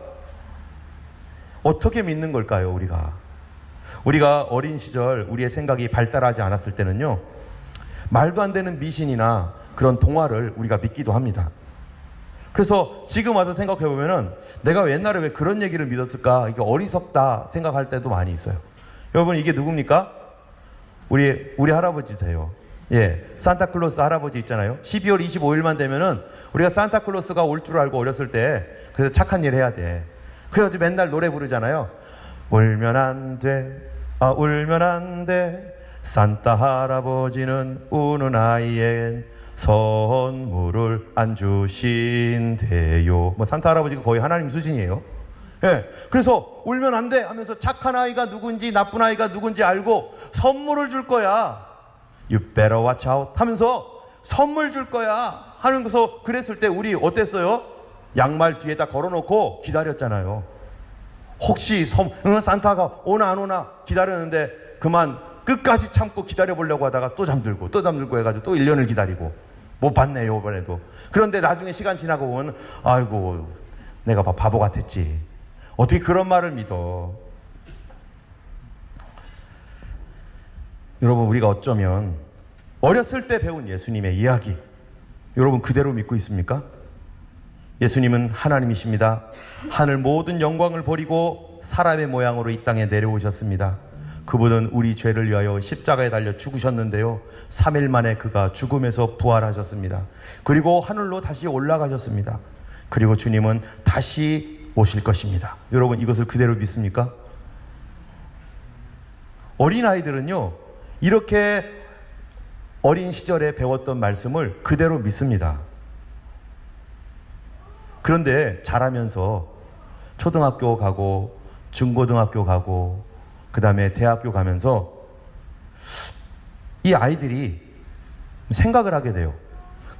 어떻게 믿는 걸까요? 우리가 어린 시절 우리의 생각이 발달하지 않았을 때는요, 말도 안 되는 미신이나 그런 동화를 우리가 믿기도 합니다. 그래서 지금 와서 생각해 보면은 내가 옛날에 왜 그런 얘기를 믿었을까, 이게 어리석다 생각할 때도 많이 있어요. 여러분, 이게 누굽니까? 우리 할아버지세요. 예, 산타클로스 할아버지 있잖아요. 12월 25일만 되면은 우리가 산타클로스가 올 줄 알고 어렸을 때 그래서 착한 일 해야 돼. 그래가지고 맨날 노래 부르잖아요. 울면 안 돼, 울면 안 돼. 산타 할아버지는 우는 아이엔 선물을 안 주신대요. 산타 할아버지가 거의 하나님 수준이에요. 예, 그래서 울면 안 돼 하면서 착한 아이가 누군지 나쁜 아이가 누군지 알고 선물을 줄 거야. You better watch out 하면서 선물 줄 거야 하면서 그랬을 때 우리 어땠어요? 양말 뒤에다 걸어놓고 기다렸잖아요. 혹시 산타가 오나 안 오나 기다렸는데 그만 끝까지 참고 기다려보려고 하다가 또 잠들고 해가지고 또 1년을 기다리고 못 봤네요, 이번에도. 그런데 나중에 시간 지나고 보면 아이고 내가 바보 같았지. 어떻게 그런 말을 믿어. 여러분, 우리가 어쩌면 어렸을 때 배운 예수님의 이야기 여러분 그대로 믿고 있습니까? 예수님은 하나님이십니다. 하늘 모든 영광을 버리고 사람의 모양으로 이 땅에 내려오셨습니다. 그분은 우리 죄를 위하여 십자가에 달려 죽으셨는데요, 3일 만에 그가 죽음에서 부활하셨습니다. 그리고 하늘로 다시 올라가셨습니다. 그리고 주님은 다시 오실 것입니다. 여러분, 이것을 그대로 믿습니까? 어린아이들은요, 이렇게 어린 시절에 배웠던 말씀을 그대로 믿습니다. 그런데 자라면서 초등학교 가고 중고등학교 가고 그 다음에 대학교 가면서 이 아이들이 생각을 하게 돼요.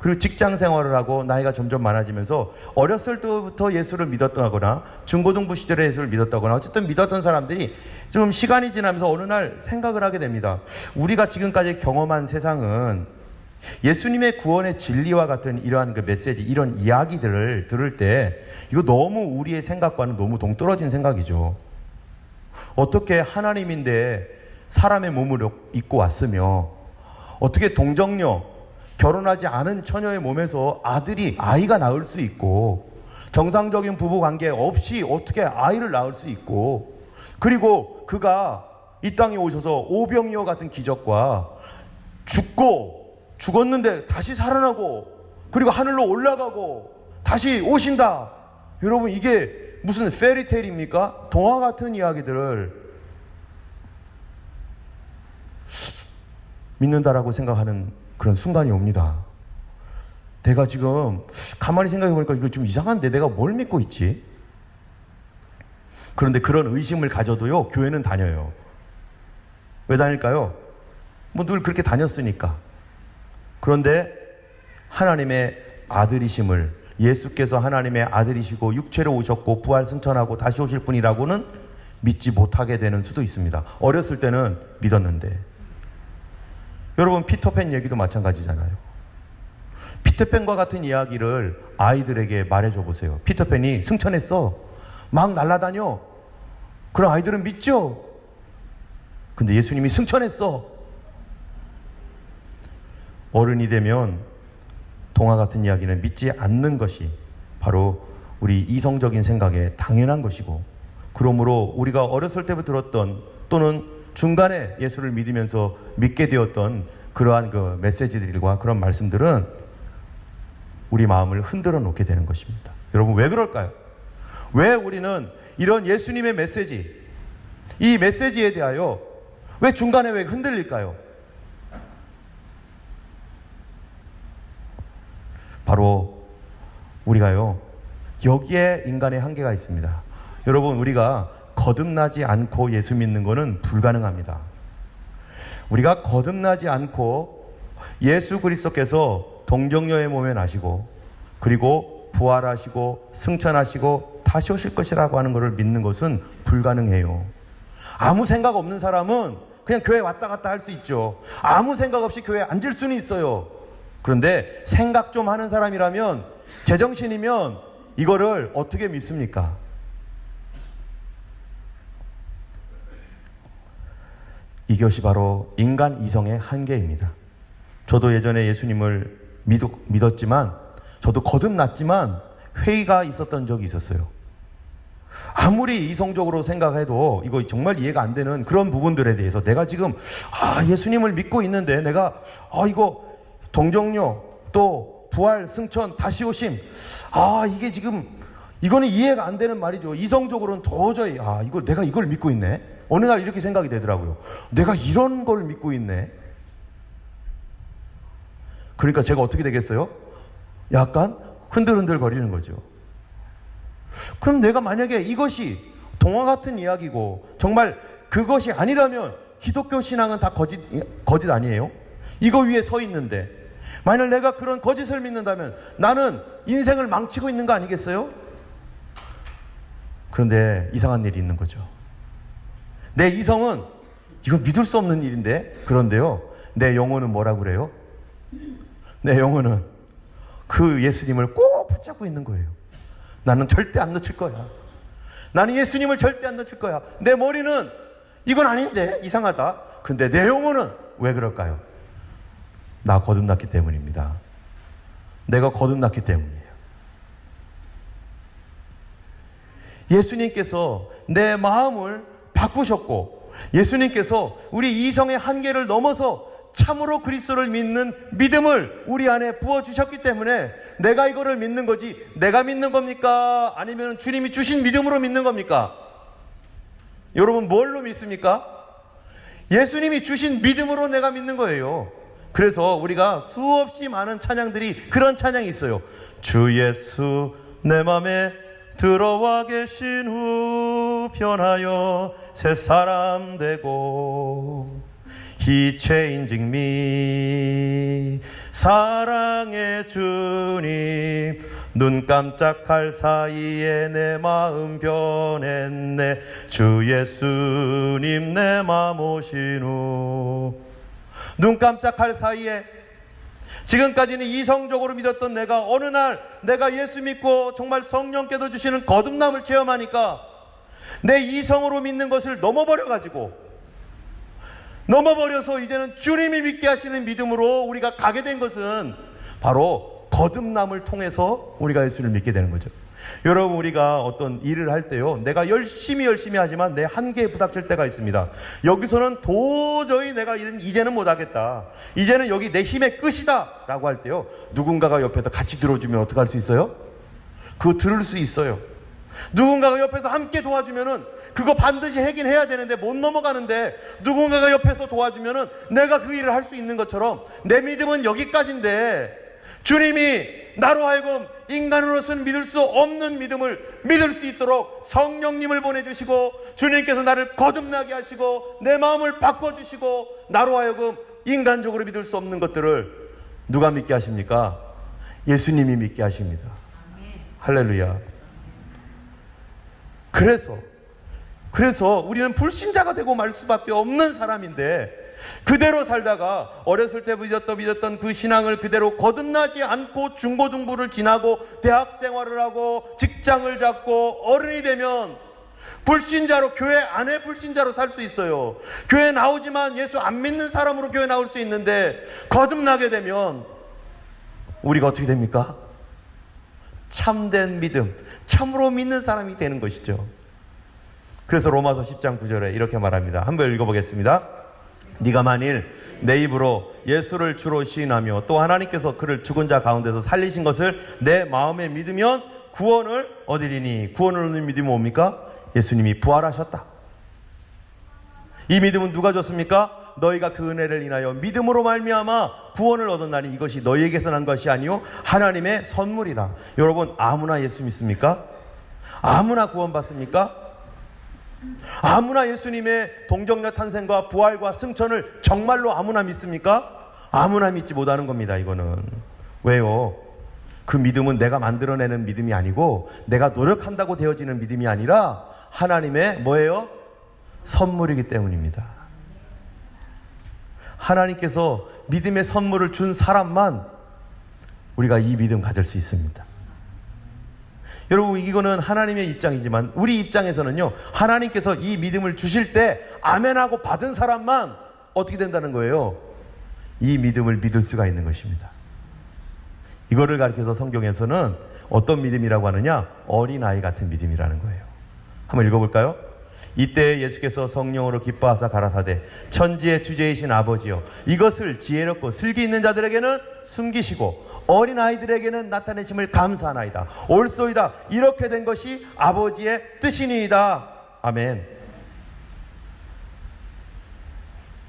그리고 직장 생활을 하고 나이가 점점 많아지면서 어렸을 때부터 예수를 믿었다거나 중고등부 시절에 예수를 믿었다거나 어쨌든 믿었던 사람들이 좀 시간이 지나면서 어느 날 생각을 하게 됩니다. 우리가 지금까지 경험한 세상은 예수님의 구원의 진리와 같은 이러한 그 메시지, 이런 이야기들을 들을 때 이거 너무 우리의 생각과는 너무 동떨어진 생각이죠. 어떻게 하나님인데 사람의 몸을 입고 왔으며 어떻게 동정녀, 결혼하지 않은 처녀의 몸에서 아이가 낳을 수 있고 정상적인 부부관계 없이 어떻게 아이를 낳을 수 있고 그리고 그가 이 땅에 오셔서 오병이어 같은 기적과 죽었는데 다시 살아나고 그리고 하늘로 올라가고 다시 오신다. 여러분, 이게 무슨 페리테일입니까? 동화 같은 이야기들을 믿는다라고 생각하는 그런 순간이 옵니다. 내가 지금 가만히 생각해 보니까 이거 좀 이상한데 내가 뭘 믿고 있지? 그런데 그런 의심을 가져도요, 교회는 다녀요. 왜 다닐까요? 늘 그렇게 다녔으니까. 그런데 하나님의 아들이심을, 예수께서 하나님의 아들이시고 육체로 오셨고 부활 승천하고 다시 오실 분이라고는 믿지 못하게 되는 수도 있습니다. 어렸을 때는 믿었는데. 여러분, 피터팬 얘기도 마찬가지잖아요. 피터팬과 같은 이야기를 아이들에게 말해줘 보세요. 피터팬이 승천했어, 막 날아다녀. 그럼 아이들은 믿죠. 근데 예수님이 승천했어. 어른이 되면 동화 같은 이야기는 믿지 않는 것이 바로 우리 이성적인 생각에 당연한 것이고, 그러므로 우리가 어렸을 때부터 들었던 또는 중간에 예수를 믿으면서 믿게 되었던 그러한 그 메시지들과 그런 말씀들은 우리 마음을 흔들어 놓게 되는 것입니다. 여러분, 왜 그럴까요? 왜 우리는 이런 예수님의 메시지, 이 메시지에 대하여 왜 중간에 왜 흔들릴까요? 바로 우리가요, 여기에 인간의 한계가 있습니다. 여러분, 우리가 거듭나지 않고 예수 믿는 것은 불가능합니다. 우리가 거듭나지 않고 예수 그리스도께서 동정녀의 몸에 나시고 그리고 부활하시고 승천하시고 다시 오실 것이라고 하는 것을 믿는 것은 불가능해요. 아무 생각 없는 사람은 그냥 교회 왔다 갔다 할 수 있죠. 아무 생각 없이 교회에 앉을 수는 있어요. 그런데 생각 좀 하는 사람이라면, 제정신이면 이거를 어떻게 믿습니까? 이것이 바로 인간 이성의 한계입니다. 저도 예전에 예수님을 믿었지만, 저도 거듭났지만 회의가 있었던 적이 있었어요. 아무리 이성적으로 생각해도 이거 정말 이해가 안 되는 그런 부분들에 대해서 내가 지금 예수님을 믿고 있는데 내가 이거 동정녀 또 부활 승천 다시 오심 이게 지금 이거는 이해가 안 되는 말이죠. 이성적으로는 도저히 내가 이걸 믿고 있네. 어느 날 이렇게 생각이 되더라고요. 내가 이런 걸 믿고 있네. 그러니까 제가 어떻게 되겠어요? 약간 흔들흔들 거리는 거죠. 그럼 내가 만약에 이것이 동화 같은 이야기고 정말 그것이 아니라면 기독교 신앙은 다 거짓 아니에요? 이거 위에 서 있는데 만약 내가 그런 거짓을 믿는다면 나는 인생을 망치고 있는 거 아니겠어요? 그런데 이상한 일이 있는 거죠. 내 이성은 이거 믿을 수 없는 일인데, 그런데요, 내 영혼은 뭐라고 그래요? 내 영혼은 그 예수님을 꼭 붙잡고 있는 거예요. 나는 절대 안 놓칠 거야. 나는 예수님을 절대 안 놓칠 거야. 내 머리는 이건 아닌데 이상하다. 근데 내 영혼은 왜 그럴까요? 나 거듭났기 때문입니다. 내가 거듭났기 때문이에요. 예수님께서 내 마음을 바꾸셨고, 예수님께서 우리 이성의 한계를 넘어서 참으로 그리스도를 믿는 믿음을 우리 안에 부어주셨기 때문에 내가 이거를 믿는 거지, 내가 믿는 겁니까? 아니면 주님이 주신 믿음으로 믿는 겁니까? 여러분, 뭘로 믿습니까? 예수님이 주신 믿음으로 내가 믿는 거예요. 그래서 우리가 수없이 많은 찬양들이 그런 찬양이 있어요. 주 예수 내 맘에 들어와 계신 후 변하여 새 사람 되고 He changing me. 사랑의 주님, 눈 깜짝할 사이에 내 마음 변했네. 주 예수님 내 맘 오신 후. 눈 깜짝할 사이에, 지금까지는 이성적으로 믿었던 내가 어느 날 내가 예수 믿고 정말 성령께서 주시는 거듭남을 체험하니까 내 이성으로 믿는 것을 넘어버려서 이제는 주님이 믿게 하시는 믿음으로 우리가 가게 된 것은 바로 거듭남을 통해서 우리가 예수를 믿게 되는 거죠. 여러분, 우리가 어떤 일을 할 때요, 내가 열심히 하지만 내 한계에 부닥칠 때가 있습니다. 여기서는 도저히 내가 이제는 못하겠다, 이제는 여기 내 힘의 끝이다 라고 할 때요, 누군가가 옆에서 같이 들어주면 어떻게 할 수 있어요? 그거 들을 수 있어요. 누군가가 옆에서 함께 도와주면은 그거 반드시 하긴 해야 되는데 못 넘어가는데, 누군가가 옆에서 도와주면은 내가 그 일을 할 수 있는 것처럼 내 믿음은 여기까지인데 주님이 나로 하여금 인간으로서는 믿을 수 없는 믿음을 믿을 수 있도록 성령님을 보내주시고 주님께서 나를 거듭나게 하시고 내 마음을 바꿔주시고 나로 하여금 인간적으로 믿을 수 없는 것들을 누가 믿게 하십니까? 예수님이 믿게 하십니다. 할렐루야. 그래서 우리는 불신자가 되고 말 수밖에 없는 사람인데, 그대로 살다가 어렸을 때 믿었던 그 신앙을 그대로 거듭나지 않고 중고등부를 지나고 대학 생활을 하고 직장을 잡고 어른이 되면 불신자로, 교회 안에 불신자로 살 수 있어요. 교회 나오지만 예수 안 믿는 사람으로 교회 나올 수 있는데, 거듭나게 되면 우리가 어떻게 됩니까? 참된 믿음, 참으로 믿는 사람이 되는 것이죠. 그래서 로마서 10장 9절에 이렇게 말합니다. 한번 읽어보겠습니다. 네가 만일 내 입으로 예수를 주로 시인하며 또 하나님께서 그를 죽은 자 가운데서 살리신 것을 내 마음에 믿으면 구원을 얻으리니. 구원을 얻는 믿음이 뭡니까? 예수님이 부활하셨다. 이 믿음은 누가 줬습니까? 너희가 그 은혜를 인하여 믿음으로 말미암아 구원을 얻었나니 이것이 너희에게서 난 것이 아니요 하나님의 선물이라. 여러분, 아무나 예수 믿습니까? 아무나 구원받습니까? 아무나 예수님의 동정녀 탄생과 부활과 승천을 정말로 아무나 믿습니까? 아무나 믿지 못하는 겁니다. 이거는. 왜요? 그 믿음은 내가 만들어내는 믿음이 아니고 내가 노력한다고 되어지는 믿음이 아니라 하나님의 뭐예요? 선물이기 때문입니다. 하나님께서 믿음의 선물을 준 사람만 우리가 이 믿음 가질 수 있습니다. 여러분, 이거는 하나님의 입장이지만 우리 입장에서는요, 하나님께서 이 믿음을 주실 때 아멘하고 받은 사람만 어떻게 된다는 거예요? 이 믿음을 믿을 수가 있는 것입니다. 이거를 가리켜서 성경에서는 어떤 믿음이라고 하느냐? 어린아이 같은 믿음이라는 거예요. 한번 읽어볼까요? 이때 예수께서 성령으로 기뻐하사 가라사대 천지의 주제이신 아버지여 이것을 지혜롭고 슬기 있는 자들에게는 숨기시고 어린아이들에게는 나타내심을 감사하나이다. 옳소이다. 이렇게 된 것이 아버지의 뜻이니이다. 아멘.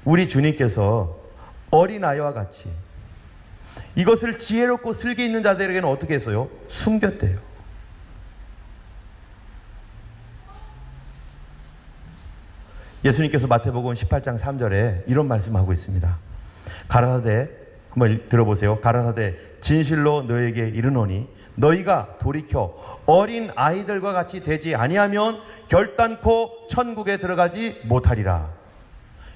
우리 주님께서 어린아이와 같이 이것을 지혜롭고 슬기 있는 자들에게는 어떻게 했어요? 숨겼대요. 예수님께서 마태복음 18장 3절에 이런 말씀하고 있습니다. 가라사대, 한번 들어보세요. 가라사대 진실로 너에게 이르노니 너희가 돌이켜 어린 아이들과 같이 되지 아니하면 결단코 천국에 들어가지 못하리라.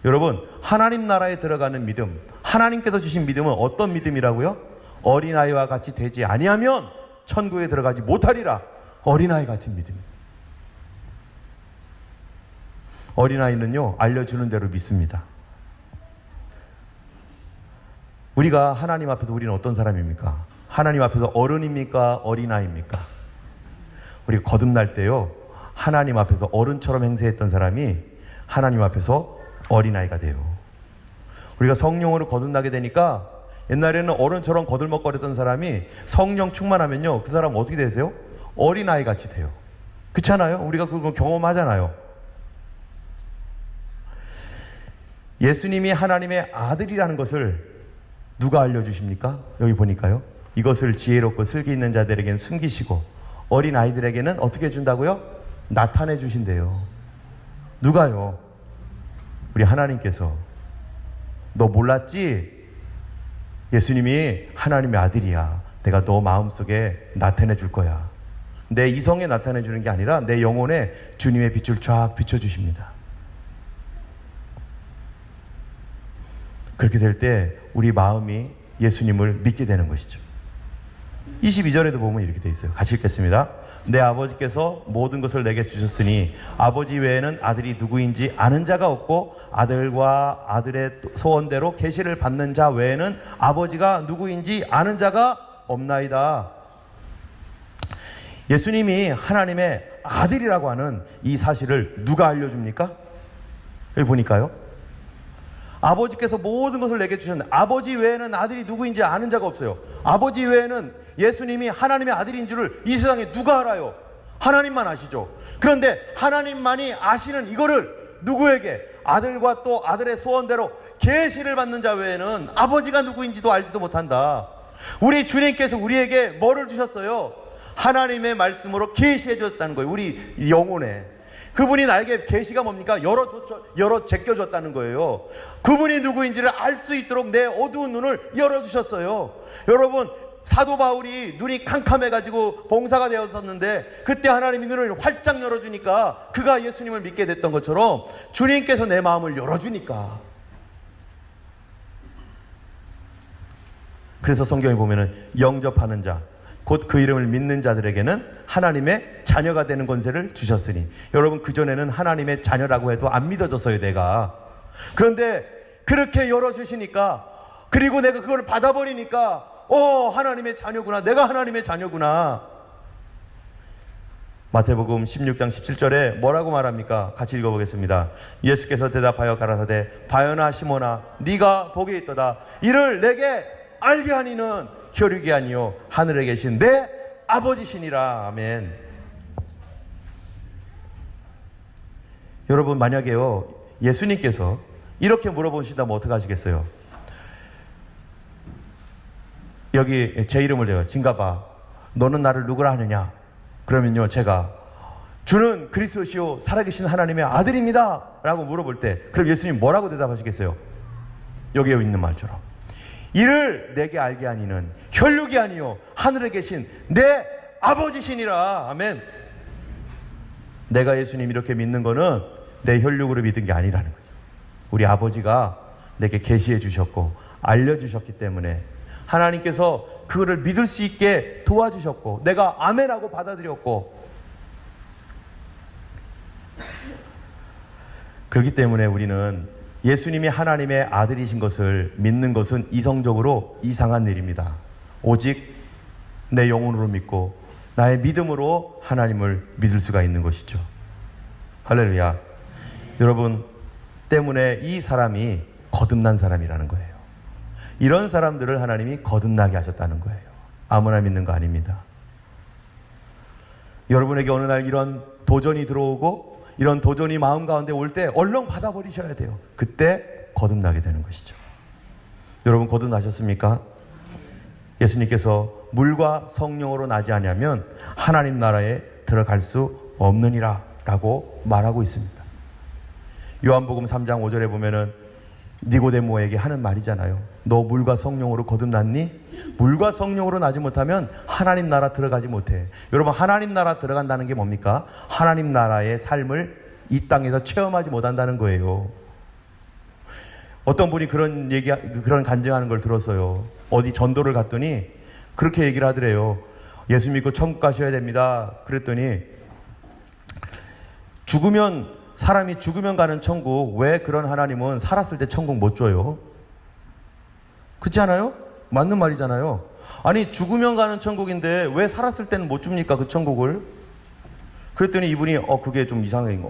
여러분, 하나님 나라에 들어가는 믿음, 하나님께서 주신 믿음은 어떤 믿음이라고요? 어린아이와 같이 되지 아니하면 천국에 들어가지 못하리라. 어린아이 같은 믿음. 어린아이는요, 알려주는 대로 믿습니다. 우리가 하나님 앞에서 우리는 어떤 사람입니까? 하나님 앞에서 어른입니까? 어린아이입니까? 우리가 거듭날 때요, 하나님 앞에서 어른처럼 행세했던 사람이 하나님 앞에서 어린아이가 돼요. 우리가 성령으로 거듭나게 되니까 옛날에는 어른처럼 거들먹거렸던 사람이 성령 충만하면요, 그 사람 어떻게 되세요? 어린아이 같이 돼요. 그렇지 않아요? 우리가 그거 경험하잖아요. 예수님이 하나님의 아들이라는 것을 누가 알려주십니까? 여기 보니까요, 이것을 지혜롭고 슬기 있는 자들에게는 숨기시고 어린아이들에게는 어떻게 해준다고요? 나타내 주신대요. 누가요? 우리 하나님께서. 너 몰랐지? 예수님이 하나님의 아들이야. 내가 너 마음속에 나타내 줄 거야. 내 이성에 나타내 주는 게 아니라 내 영혼에 주님의 빛을 쫙 비춰주십니다. 그렇게 될 때 우리 마음이 예수님을 믿게 되는 것이죠. 22절에도 보면 이렇게 돼 있어요. 같이 읽겠습니다. 내 아버지께서 모든 것을 내게 주셨으니 아버지 외에는 아들이 누구인지 아는 자가 없고 아들과 아들의 소원대로 계시를 받는 자 외에는 아버지가 누구인지 아는 자가 없나이다. 예수님이 하나님의 아들이라고 하는 이 사실을 누가 알려줍니까? 여기 보니까요, 아버지께서 모든 것을 내게 주셨는데 아버지 외에는 아들이 누구인지 아는 자가 없어요. 아버지 외에는 예수님이 하나님의 아들인 줄을 이 세상에 누가 알아요? 하나님만 아시죠. 그런데 하나님만이 아시는 이거를 누구에게? 아들과 또 아들의 소원대로 계시를 받는 자 외에는 아버지가 누구인지도 알지도 못한다. 우리 주님께서 우리에게 뭐를 주셨어요? 하나님의 말씀으로 계시해 주셨다는 거예요. 우리 영혼에. 그분이 나에게 계시가 뭡니까? 열어 제껴줬다는 거예요. 그분이 누구인지를 알 수 있도록 내 어두운 눈을 열어주셨어요. 여러분, 사도 바울이 눈이 캄캄해가지고 봉사가 되었었는데 그때 하나님이 눈을 활짝 열어주니까 그가 예수님을 믿게 됐던 것처럼 주님께서 내 마음을 열어주니까. 그래서 성경에 보면은 영접하는 자, 곧 그 이름을 믿는 자들에게는 하나님의 자녀가 되는 권세를 주셨으니. 여러분, 그전에는 하나님의 자녀라고 해도 안 믿어졌어요, 내가. 그런데 그렇게 열어주시니까, 그리고 내가 그걸 받아버리니까 하나님의 자녀구나, 내가 하나님의 자녀구나. 마태복음 16장 17절에 뭐라고 말합니까? 같이 읽어보겠습니다. 예수께서 대답하여 가라사대 바요나 시몬아 네가 복이 있도다. 이를 내게 알게 하니는 혈육이 아니요 하늘에 계신 내 아버지시니라. 아멘. 여러분, 만약에요 예수님께서 이렇게 물어보신다면 어떻게 하시겠어요? 여기 제 이름을 대요. 진가봐, 너는 나를 누구라 하느냐? 그러면요 제가 주는 그리스도시요 살아계신 하나님의 아들입니다 라고 물어볼 때, 그럼 예수님 뭐라고 대답하시겠어요? 여기에 있는 말처럼 이를 내게 알게 하니는 혈육이 아니요 하늘에 계신 내 아버지시니라. 아멘. 내가 예수님 이렇게 믿는 거는 내 혈육으로 믿은 게 아니라는 거죠. 우리 아버지가 내게 계시해 주셨고 알려주셨기 때문에 하나님께서 그거를 믿을 수 있게 도와주셨고 내가 아멘하고 받아들였고, 그렇기 때문에 우리는 예수님이 하나님의 아들이신 것을 믿는 것은 이성적으로 이상한 일입니다. 오직 내 영혼으로 믿고 나의 믿음으로 하나님을 믿을 수가 있는 것이죠. 할렐루야. 여러분 때문에 이 사람이 거듭난 사람이라는 거예요. 이런 사람들을 하나님이 거듭나게 하셨다는 거예요. 아무나 믿는 거 아닙니다. 여러분에게 어느 날 이런 도전이 들어오고 이런 도전이 마음 가운데 올 때 얼른 받아버리셔야 돼요. 그때 거듭나게 되는 것이죠. 여러분 거듭나셨습니까? 예수님께서 물과 성령으로 나지 아니하면 하나님 나라에 들어갈 수 없느니라 라고 말하고 있습니다. 요한복음 3장 5절에 보면은 니고데모에게 하는 말이잖아요. 너 물과 성령으로 거듭났니? 물과 성령으로 나지 못하면 하나님 나라 들어가지 못해. 여러분 하나님 나라 들어간다는 게 뭡니까? 하나님 나라의 삶을 이 땅에서 체험하지 못한다는 거예요. 어떤 분이 그런 간증하는 걸 들었어요. 어디 전도를 갔더니 그렇게 얘기를 하더래요. 예수 믿고 천국 가셔야 됩니다. 그랬더니 사람이 죽으면 가는 천국, 왜 그런 하나님은 살았을 때 천국 못 줘요? 그렇지 않아요? 맞는 말이잖아요. 아니 죽으면 가는 천국인데 왜 살았을 때는 못 줍니까 그 천국을? 그랬더니 이분이 그게 좀 이상해.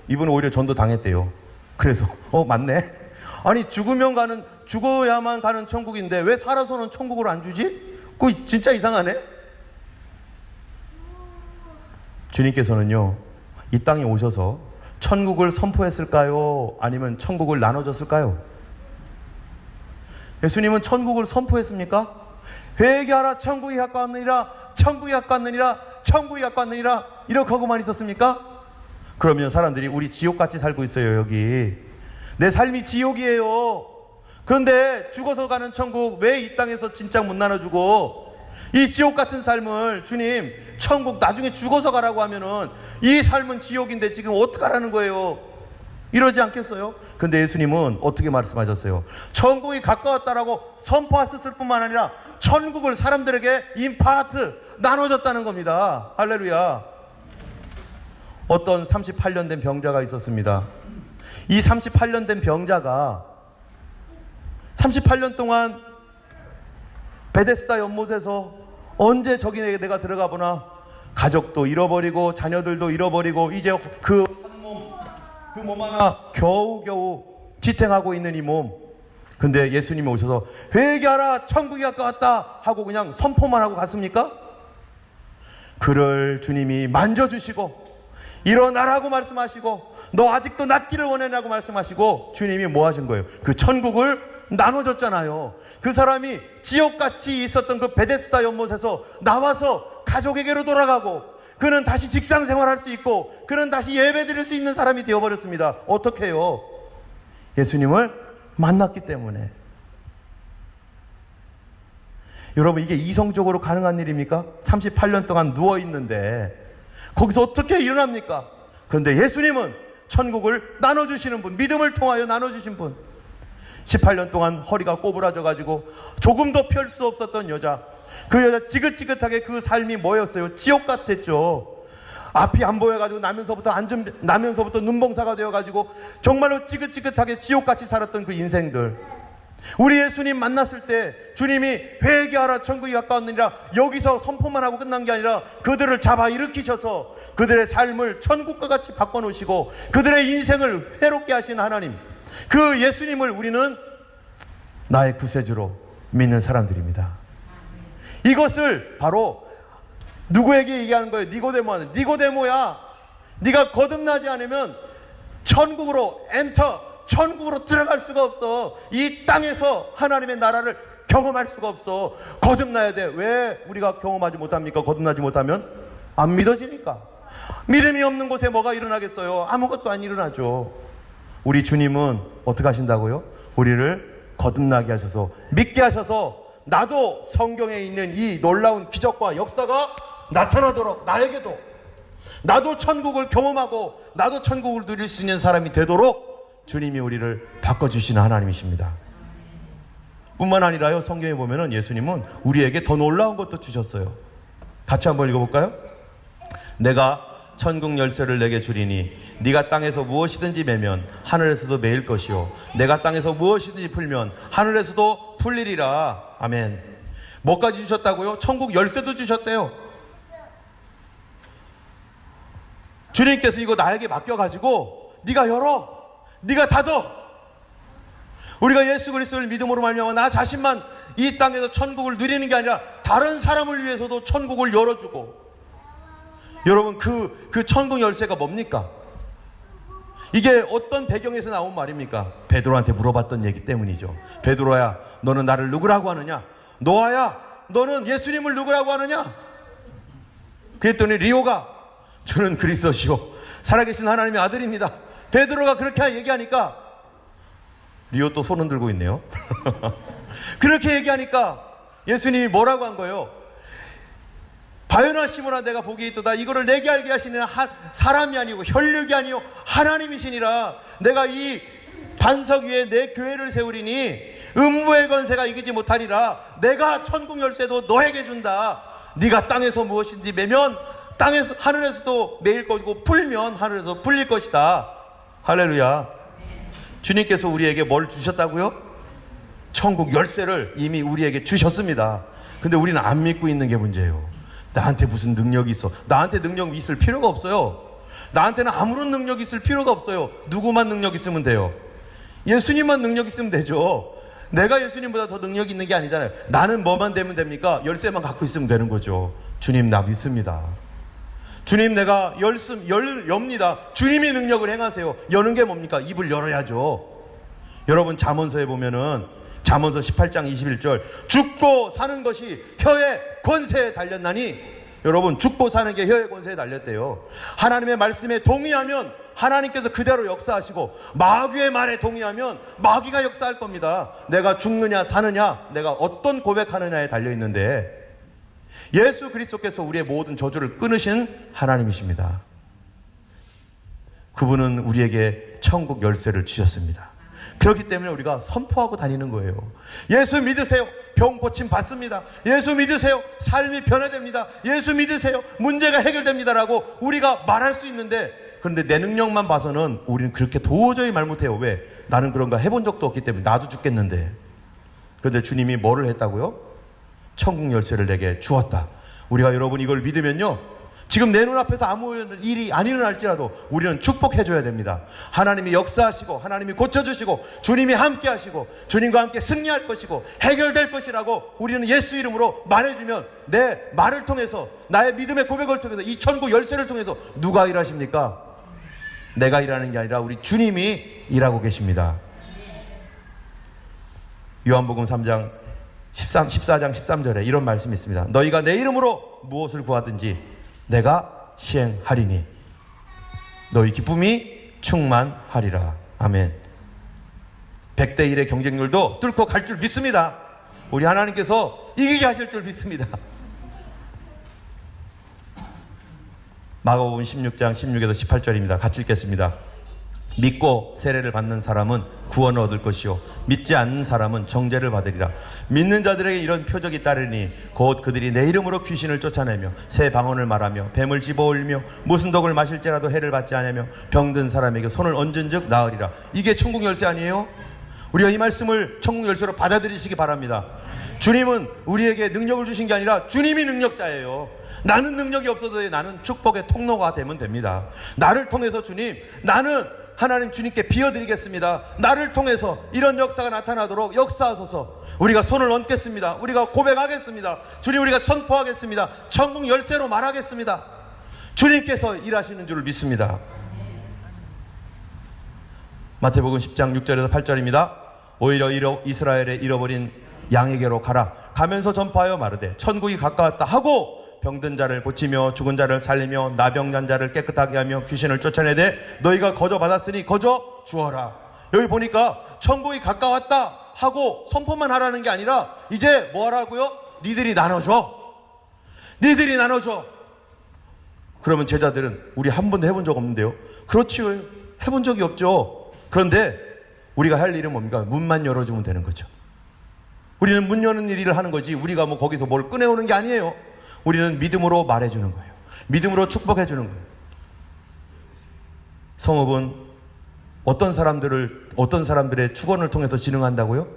이분은 오히려 전도 당했대요. 그래서 맞네. 아니 죽어야만 가는 천국인데 왜 살아서는 천국을 안 주지? 그거 진짜 이상하네. 주님께서는요 이 땅에 오셔서 천국을 선포했을까요? 아니면 천국을 나눠줬을까요? 예수님은 천국을 선포했습니까? 회개하라 천국이 가까웠느니라, 천국이 가까웠느니라, 천국이 가까웠느니라 이렇게 하고만 있었습니까? 그러면 사람들이 우리 지옥같이 살고 있어요. 여기 내 삶이 지옥이에요. 그런데 죽어서 가는 천국 왜 이 땅에서 진짜 못 나눠주고 이 지옥 같은 삶을 주님 천국 나중에 죽어서 가라고 하면은 이 삶은 지옥인데 지금 어떡하라는 거예요? 이러지 않겠어요? 근데 예수님은 어떻게 말씀하셨어요? 천국이 가까웠다라고 선포하셨을 뿐만 아니라 천국을 사람들에게 임파트 나눠줬다는 겁니다. 할렐루야. 어떤 38년 된 병자가 있었습니다. 이 38년 된 병자가 38년 동안 베데스다 연못에서 언제 저기에 내가 들어가 보나, 가족도 잃어버리고 자녀들도 잃어버리고 이제 그 몸 하나 겨우겨우 지탱하고 있는 이 몸. 근데 예수님이 오셔서 회개하라 천국이 가까웠다 하고 그냥 선포만 하고 갔습니까? 그를 주님이 만져주시고 일어나라고 말씀하시고 너 아직도 낫기를 원하냐고 말씀하시고 주님이 뭐 하신 거예요? 그 천국을 나눠줬잖아요. 그 사람이 지옥같이 있었던 그 베데스다 연못에서 나와서 가족에게로 돌아가고 그는 다시 직장 생활할 수 있고 그는 다시 예배 드릴 수 있는 사람이 되어버렸습니다. 어떻게 해요? 예수님을 만났기 때문에. 여러분 이게 이성적으로 가능한 일입니까? 38년 동안 누워있는데 거기서 어떻게 일어납니까? 그런데 예수님은 천국을 나눠주시는 분, 믿음을 통하여 나눠주신 분. 18년 동안 허리가 꼬부라져가지고 조금 더 펼 수 없었던 여자, 그 여자 지긋지긋하게 그 삶이 뭐였어요? 지옥 같았죠. 앞이 안 보여가지고 나면서부터 눈봉사가 되어가지고 정말로 지긋지긋하게 지옥같이 살았던 그 인생들. 우리 예수님 만났을 때 주님이 회개하라 천국이 가까웠느니라 여기서 선포만 하고 끝난 게 아니라 그들을 잡아 일으키셔서 그들의 삶을 천국과 같이 바꿔놓으시고 그들의 인생을 회롭게 하신 하나님, 그 예수님을 우리는 나의 구세주로 믿는 사람들입니다. 이것을 바로 누구에게 얘기하는 거예요? 니고데모한테. 니고데모야, 네가 거듭나지 않으면 천국으로 천국으로 들어갈 수가 없어. 이 땅에서 하나님의 나라를 경험할 수가 없어. 거듭나야 돼. 왜 우리가 경험하지 못합니까? 거듭나지 못하면 안 믿어지니까. 믿음이 없는 곳에 뭐가 일어나겠어요? 아무것도 안 일어나죠. 우리 주님은 어떻게 하신다고요? 우리를 거듭나게 하셔서, 믿게 하셔서, 나도 성경에 있는 이 놀라운 기적과 역사가 나타나도록, 나에게도 나도 천국을 경험하고 나도 천국을 누릴 수 있는 사람이 되도록 주님이 우리를 바꿔주시는 하나님이십니다. 뿐만 아니라요, 성경에 보면은 예수님은 우리에게 더 놀라운 것도 주셨어요. 같이 한번 읽어볼까요? 내가 천국 열쇠를 내게 주리니 네가 땅에서 무엇이든지 매면 하늘에서도 매일 것이요 내가 땅에서 무엇이든지 풀면 하늘에서도 풀리리라. 아멘. 뭐까지 주셨다고요? 천국 열쇠도 주셨대요. 주님께서 이거 나에게 맡겨가지고 네가 열어, 네가 닫어. 우리가 예수 그리스도를 믿음으로 말미암아 나 자신만 이 땅에서 천국을 누리는 게 아니라 다른 사람을 위해서도 천국을 열어주고. 여러분, 그 천국 열쇠가 뭡니까? 이게 어떤 배경에서 나온 말입니까? 베드로한테 물어봤던 얘기 때문이죠. 베드로야, 너는 나를 누구라고 하느냐? 노아야, 너는 예수님을 누구라고 하느냐? 그랬더니 리오가, 저는 그리스도시요 살아계신 하나님의 아들입니다. 베드로가 그렇게 얘기하니까 리오 또 손은 들고 있네요. 그렇게 얘기하니까 예수님이 뭐라고 한 거예요? 바요나 시몬아, 내가 보기에 있도다. 이거를 내게 알게 하시는 사람이 아니고 혈육이 아니요 하나님이시니라. 내가 이 반석 위에 내 교회를 세우리니 음부의 권세가 이기지 못하리라. 내가 천국 열쇠도 너에게 준다. 네가 땅에서 무엇인지 매면 땅에서 하늘에서도 매일 것이고 풀면 하늘에서 풀릴 것이다. 할렐루야. 주님께서 우리에게 뭘 주셨다고요? 천국 열쇠를 이미 우리에게 주셨습니다. 근데 우리는 안 믿고 있는 게 문제예요. 나한테 무슨 능력이 있어? 나한테 능력이 있을 필요가 없어요. 나한테는 아무런 능력이 있을 필요가 없어요. 누구만 능력 있으면 돼요? 예수님만 능력 있으면 되죠. 내가 예수님보다 더 능력 있는 게 아니잖아요. 나는 뭐만 되면 됩니까? 열쇠만 갖고 있으면 되는 거죠. 주님, 나 믿습니다. 주님, 내가 엽니다. 주님이 능력을 행하세요. 여는 게 뭡니까? 입을 열어야죠. 여러분, 잠언서에 보면은 잠언서 18장 21절, 죽고 사는 것이 혀의 권세에 달렸나니. 여러분, 죽고 사는 게 혀의 권세에 달렸대요. 하나님의 말씀에 동의하면 하나님께서 그대로 역사하시고, 마귀의 말에 동의하면 마귀가 역사할 겁니다. 내가 죽느냐 사느냐, 내가 어떤 고백하느냐에 달려있는데, 예수 그리스도께서 우리의 모든 저주를 끊으신 하나님이십니다. 그분은 우리에게 천국 열쇠를 주셨습니다. 그렇기 때문에 우리가 선포하고 다니는 거예요. 예수 믿으세요, 병 고침 받습니다. 예수 믿으세요, 삶이 변화됩니다. 예수 믿으세요, 문제가 해결됩니다라고 우리가 말할 수 있는데, 그런데 내 능력만 봐서는 우리는 그렇게 도저히 말 못해요. 왜? 나는 그런 거 해본 적도 없기 때문에. 나도 죽겠는데. 그런데 주님이 뭐를 했다고요? 천국 열쇠를 내게 주었다. 우리가 여러분 이걸 믿으면요, 지금 내 눈앞에서 아무 일이 안 일어날지라도 우리는 축복해줘야 됩니다. 하나님이 역사하시고 하나님이 고쳐주시고 주님이 함께 하시고 주님과 함께 승리할 것이고 해결될 것이라고 우리는 예수 이름으로 말해주면, 내 말을 통해서, 나의 믿음의 고백을 통해서, 이 천국 열쇠를 통해서 누가 일하십니까? 내가 일하는 게 아니라 우리 주님이 일하고 계십니다. 요한복음 3장 14장 13절에 이런 말씀이 있습니다. 너희가 내 이름으로 무엇을 구하든지 내가 시행하리니 너희 기쁨이 충만하리라. 아멘. 100대 1의 경쟁률도 뚫고 갈 줄 믿습니다. 우리 하나님께서 이기게 하실 줄 믿습니다. 마가복음 16장 16에서 18절입니다. 같이 읽겠습니다. 믿고 세례를 받는 사람은 구원을 얻을 것이요 믿지 않는 사람은 정죄를 받으리라. 믿는 자들에게 이런 표적이 따르니 곧 그들이 내 이름으로 귀신을 쫓아내며 새 방언을 말하며 뱀을 집어올리며 무슨 독을 마실지라도 해를 받지 않으며 병든 사람에게 손을 얹은 즉 나으리라. 이게 천국 열쇠 아니에요? 우리가 이 말씀을 천국 열쇠로 받아들이시기 바랍니다. 주님은 우리에게 능력을 주신 게 아니라 주님이 능력자예요. 나는 능력이 없어도 나는 축복의 통로가 되면 됩니다. 나를 통해서 주님, 나는 하나님 주님께 비워드리겠습니다. 나를 통해서 이런 역사가 나타나도록 역사하소서. 우리가 손을 얹겠습니다. 우리가 고백하겠습니다. 주님, 우리가 선포하겠습니다. 천국 열쇠로 말하겠습니다. 주님께서 일하시는 줄 믿습니다. 마태복음 10장 6절에서 8절입니다. 오히려 이스라엘의 잃어버린 양에게로 가라. 가면서 전파하여 마르되 천국이 가까웠다 하고 병든 자를 고치며 죽은 자를 살리며 나병난 자를 깨끗하게 하며 귀신을 쫓아내되 너희가 거저 받았으니 거저 주어라. 여기 보니까 천국이 가까웠다 하고 선포만 하라는 게 아니라 이제 뭐 하라고요? 니들이 나눠줘. 니들이 나눠줘. 그러면 제자들은 우리 한 번도 해본 적 없는데요. 그렇지요. 해본 적이 없죠. 그런데 우리가 할 일은 뭡니까? 문만 열어주면 되는 거죠. 우리는 문 여는 일을 하는 거지 우리가 뭐 거기서 뭘 꺼내오는 게 아니에요. 우리는 믿음으로 말해주는 거예요. 믿음으로 축복해주는 거예요. 성읍은 어떤 사람들의 축원을 통해서 진흥한다고요?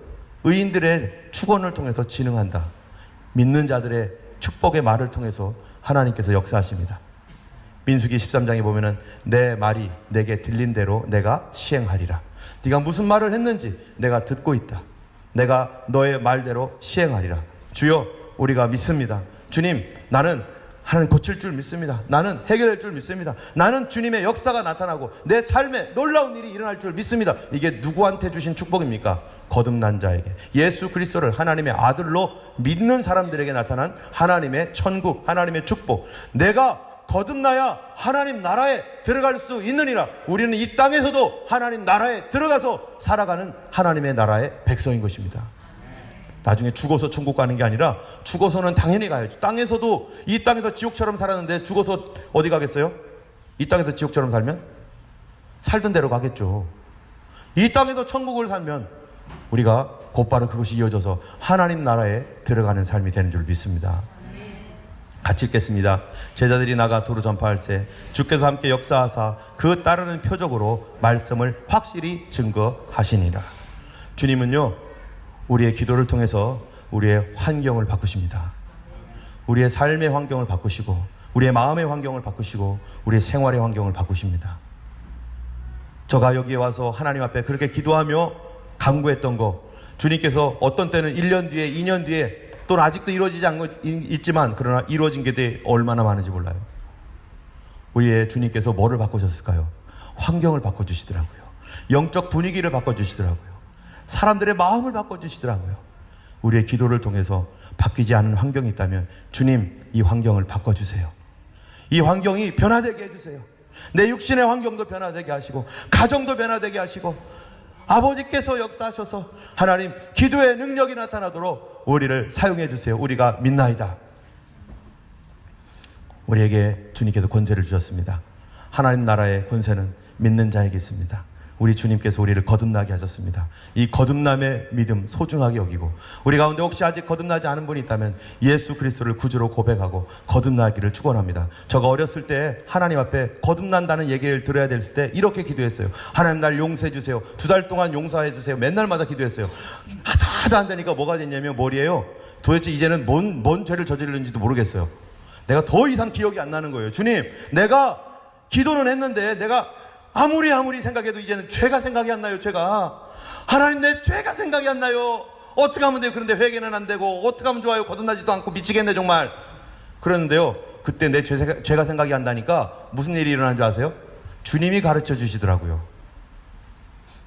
의인들의 축원을 통해서 진흥한다. 믿는 자들의 축복의 말을 통해서 하나님께서 역사하십니다. 민수기 13장에 보면은 내 말이 내게 들린 대로 내가 시행하리라. 네가 무슨 말을 했는지 내가 듣고 있다. 내가 너의 말대로 시행하리라. 주여, 우리가 믿습니다. 주님, 나는 하나님 고칠 줄 믿습니다. 나는 해결할 줄 믿습니다. 나는 주님의 역사가 나타나고 내 삶에 놀라운 일이 일어날 줄 믿습니다. 이게 누구한테 주신 축복입니까? 거듭난 자에게, 예수 그리스도를 하나님의 아들로 믿는 사람들에게 나타난 하나님의 천국, 하나님의 축복. 내가 거듭나야 하나님 나라에 들어갈 수 있느니라. 우리는 이 땅에서도 하나님 나라에 들어가서 살아가는 하나님의 나라의 백성인 것입니다. 나중에 죽어서 천국 가는 게 아니라 죽어서는 당연히 가야죠. 땅에서도 이 땅에서 지옥처럼 살았는데 죽어서 어디 가겠어요? 이 땅에서 지옥처럼 살면 살던 대로 가겠죠. 이 땅에서 천국을 살면 우리가 곧바로 그것이 이어져서 하나님 나라에 들어가는 삶이 되는 줄 믿습니다. 같이 읽겠습니다. 제자들이 나가 도로 전파할세 주께서 함께 역사하사 그 따르는 표적으로 말씀을 확실히 증거하시니라. 주님은요, 우리의 기도를 통해서 우리의 환경을 바꾸십니다. 우리의 삶의 환경을 바꾸시고 우리의 마음의 환경을 바꾸시고 우리의 생활의 환경을 바꾸십니다. 저가 여기에 와서 하나님 앞에 그렇게 기도하며 간구했던 거, 주님께서 어떤 때는 1년 뒤에 2년 뒤에 또는 아직도 이루어지지 않고 있지만 그러나 이루어진 게 얼마나 많은지 몰라요. 우리의 주님께서 뭐를 바꾸셨을까요? 환경을 바꿔주시더라고요. 영적 분위기를 바꿔주시더라고요. 사람들의 마음을 바꿔주시더라고요. 우리의 기도를 통해서 바뀌지 않은 환경이 있다면 주님, 이 환경을 바꿔주세요. 이 환경이 변화되게 해주세요. 내 육신의 환경도 변화되게 하시고 가정도 변화되게 하시고 아버지께서 역사하셔서 하나님 기도의 능력이 나타나도록 우리를 사용해 주세요. 우리가 믿나이다. 우리에게 주님께서 권세를 주셨습니다. 하나님 나라의 권세는 믿는 자에게 있습니다. 우리 주님께서 우리를 거듭나게 하셨습니다. 이 거듭남의 믿음 소중하게 여기고 우리 가운데 혹시 아직 거듭나지 않은 분이 있다면 예수 그리스도를 구주로 고백하고 거듭나기를 축원합니다. 제가 어렸을 때 하나님 앞에 거듭난다는 얘기를 들어야 됐을 때 이렇게 기도했어요. 하나님 날 용서해 주세요. 2달 동안 용서해 주세요. 맨날마다 기도했어요. 하나도 안 되니까 뭐가 됐냐면 머리에요. 도대체 이제는 뭔 죄를 저질렀는지도 모르겠어요. 내가 더 이상 기억이 안 나는 거예요. 주님, 내가 기도는 했는데 내가 아무리 생각해도 이제는 죄가 생각이 안 나요. 죄가. 하나님, 내 죄가 생각이 안 나요. 어떻게 하면 돼요? 그런데 회개는 안 되고 어떻게 하면 좋아요? 거듭나지도 않고 미치겠네 정말. 그랬는데요, 그때 내 죄가 생각이 안 나니까 무슨 일이 일어난 줄 아세요? 주님이 가르쳐 주시더라고요.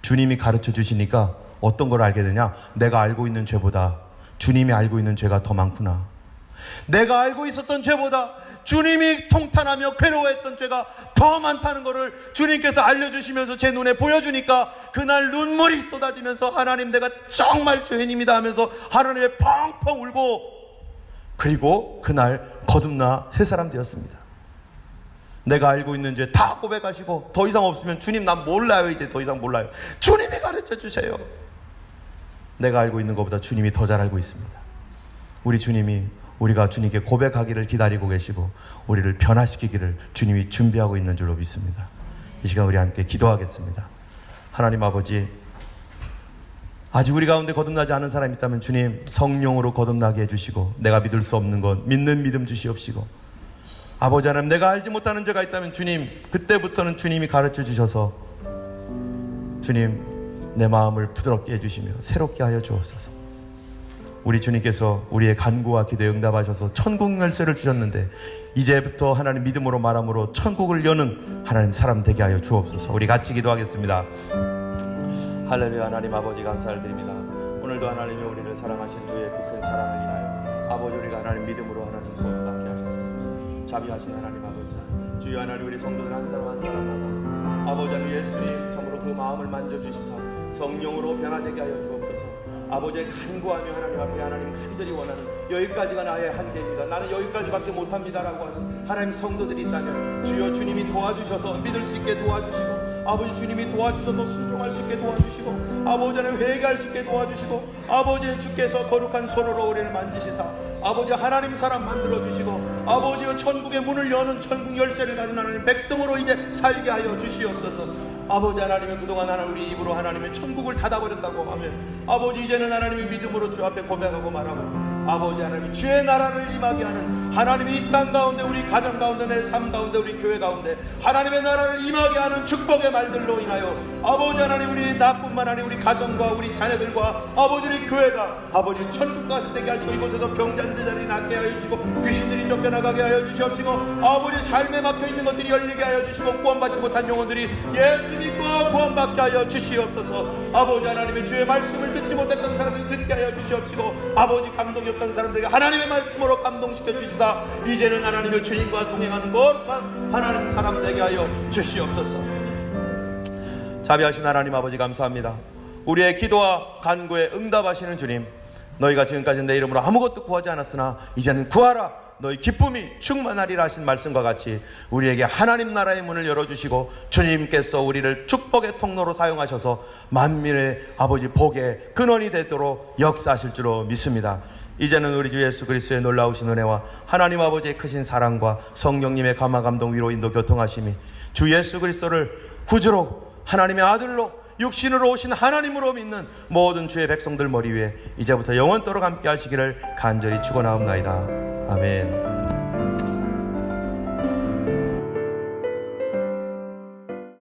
주님이 가르쳐 주시니까 어떤 걸 알게 되냐? 내가 알고 있는 죄보다 주님이 알고 있는 죄가 더 많구나. 내가 알고 있었던 죄보다 주님이 통탄하며 괴로워했던 죄가 더 많다는 것을 주님께서 알려주시면서 제 눈에 보여주니까 그날 눈물이 쏟아지면서 하나님, 내가 정말 죄인입니다 하면서 하나님의 펑펑 울고, 그리고 그날 거듭나 새 사람 되었습니다. 내가 알고 있는 죄 다 고백하시고 더 이상 없으면 주님, 난 몰라요. 이제 더 이상 몰라요. 주님이 가르쳐 주세요. 내가 알고 있는 것보다 주님이 더 잘 알고 있습니다. 우리 주님이 우리가 주님께 고백하기를 기다리고 계시고 우리를 변화시키기를 주님이 준비하고 있는 줄로 믿습니다. 이 시간 우리 함께 기도하겠습니다. 하나님 아버지, 아직 우리 가운데 거듭나지 않은 사람이 있다면 주님, 성령으로 거듭나게 해주시고 내가 믿을 수 없는 것 믿는 믿음 주시옵시고 아버지 하나님, 내가 알지 못하는 죄가 있다면 주님, 그때부터는 주님이 가르쳐 주셔서 주님 내 마음을 부드럽게 해주시며 새롭게 하여 주옵소서. 우리 주님께서 우리의 간구와 기도에 응답하셔서 천국 열쇠를 주셨는데 이제부터 하나님 믿음으로 말함으로 천국을 여는 하나님 사람 되게 하여 주옵소서. 우리 같이 기도하겠습니다. 할렐루야. 하나님 아버지 감사를 드립니다. 오늘도 하나님이 우리를 사랑하신 주의 그 큰 사랑을 인하여 아버지 우리가 하나님 믿음으로 하나님 구원받게 하셨습니다. 자비하신 하나님 아버지, 주여 하나님 우리 성도들 한 사람 한 사람마다 아버지 하나님 예수님 참으로 그 마음을 만져주시사 성령으로 변화되게 하여 주옵소서. 아버지의 간구하며 하나님 앞에 하나님 간절히 원하는 여기까지가 나의 한계입니다, 나는 여기까지밖에 못합니다라고 하는 하나님 성도들이 있다면 주여 주님이 도와주셔서 믿을 수 있게 도와주시고 아버지 주님이 도와주셔서 순종할 수 있게 도와주시고 아버지 하나님 회개할 수 있게 도와주시고 아버지 주께서 거룩한 손으로 우리를 만지시사 아버지 하나님 사람 만들어주시고 아버지의 천국의 문을 여는 천국 열쇠를 가진 하나님 백성으로 이제 살게 하여 주시옵소서. 아버지 하나님의 그동안 하나님 우리 입으로 하나님의 천국을 닫아버렸다고 하면 아버지 이제는 하나님의 믿음으로 주 앞에 고백하고 말하고 아버지 하나님 주의 나라를 임하게 하는 하나님이 이 땅 가운데 우리 가정 가운데 내 삶 가운데 우리 교회 가운데 하나님의 나라를 임하게 하는 축복의 말들로 인하여 아버지 하나님 우리 나뿐만 아니라 우리 가정과 우리 자녀들과 아버지 우리 교회가 아버지 천국같이 되게 하시고 이곳에서 병자들이 낫게 하여 주시고 귀신들이 쫓겨나가게 하여 주시옵시고 아버지 삶에 막혀있는 것들이 열리게 하여 주시고 구원받지 못한 영혼들이 예수 믿고 구원받게 하여 주시옵소서. 아버지 하나님의 주의 말씀을 듣지 못했던 사람들이 듣게 하여 주시옵시고 아버지 감동이 없던 사람들에게 하나님의 말씀으로 감동시켜 주시사 이제는 하나님의 주님과 동행하는 거룩한 하나님 사람 되게 하여 주시옵소서. 자비하신 하나님 아버지 감사합니다. 우리의 기도와 간구에 응답하시는 주님, 너희가 지금까지 내 이름으로 아무것도 구하지 않았으나 이제는 구하라 너희 기쁨이 충만하리라 하신 말씀과 같이 우리에게 하나님 나라의 문을 열어주시고 주님께서 우리를 축복의 통로로 사용하셔서 만민의 아버지 복의 근원이 되도록 역사하실 줄로 믿습니다. 이제는 우리 주 예수 그리스도의 놀라우신 은혜와 하나님 아버지의 크신 사랑과 성령님의 감화 감동 위로 인도 교통하심이 주 예수 그리스도를 구주로 하나님의 아들로 육신으로 오신 하나님으로 믿는 모든 주의 백성들 머리 위에 이제부터 영원토록 함께 하시기를 간절히 축원하옵나이다. 아멘.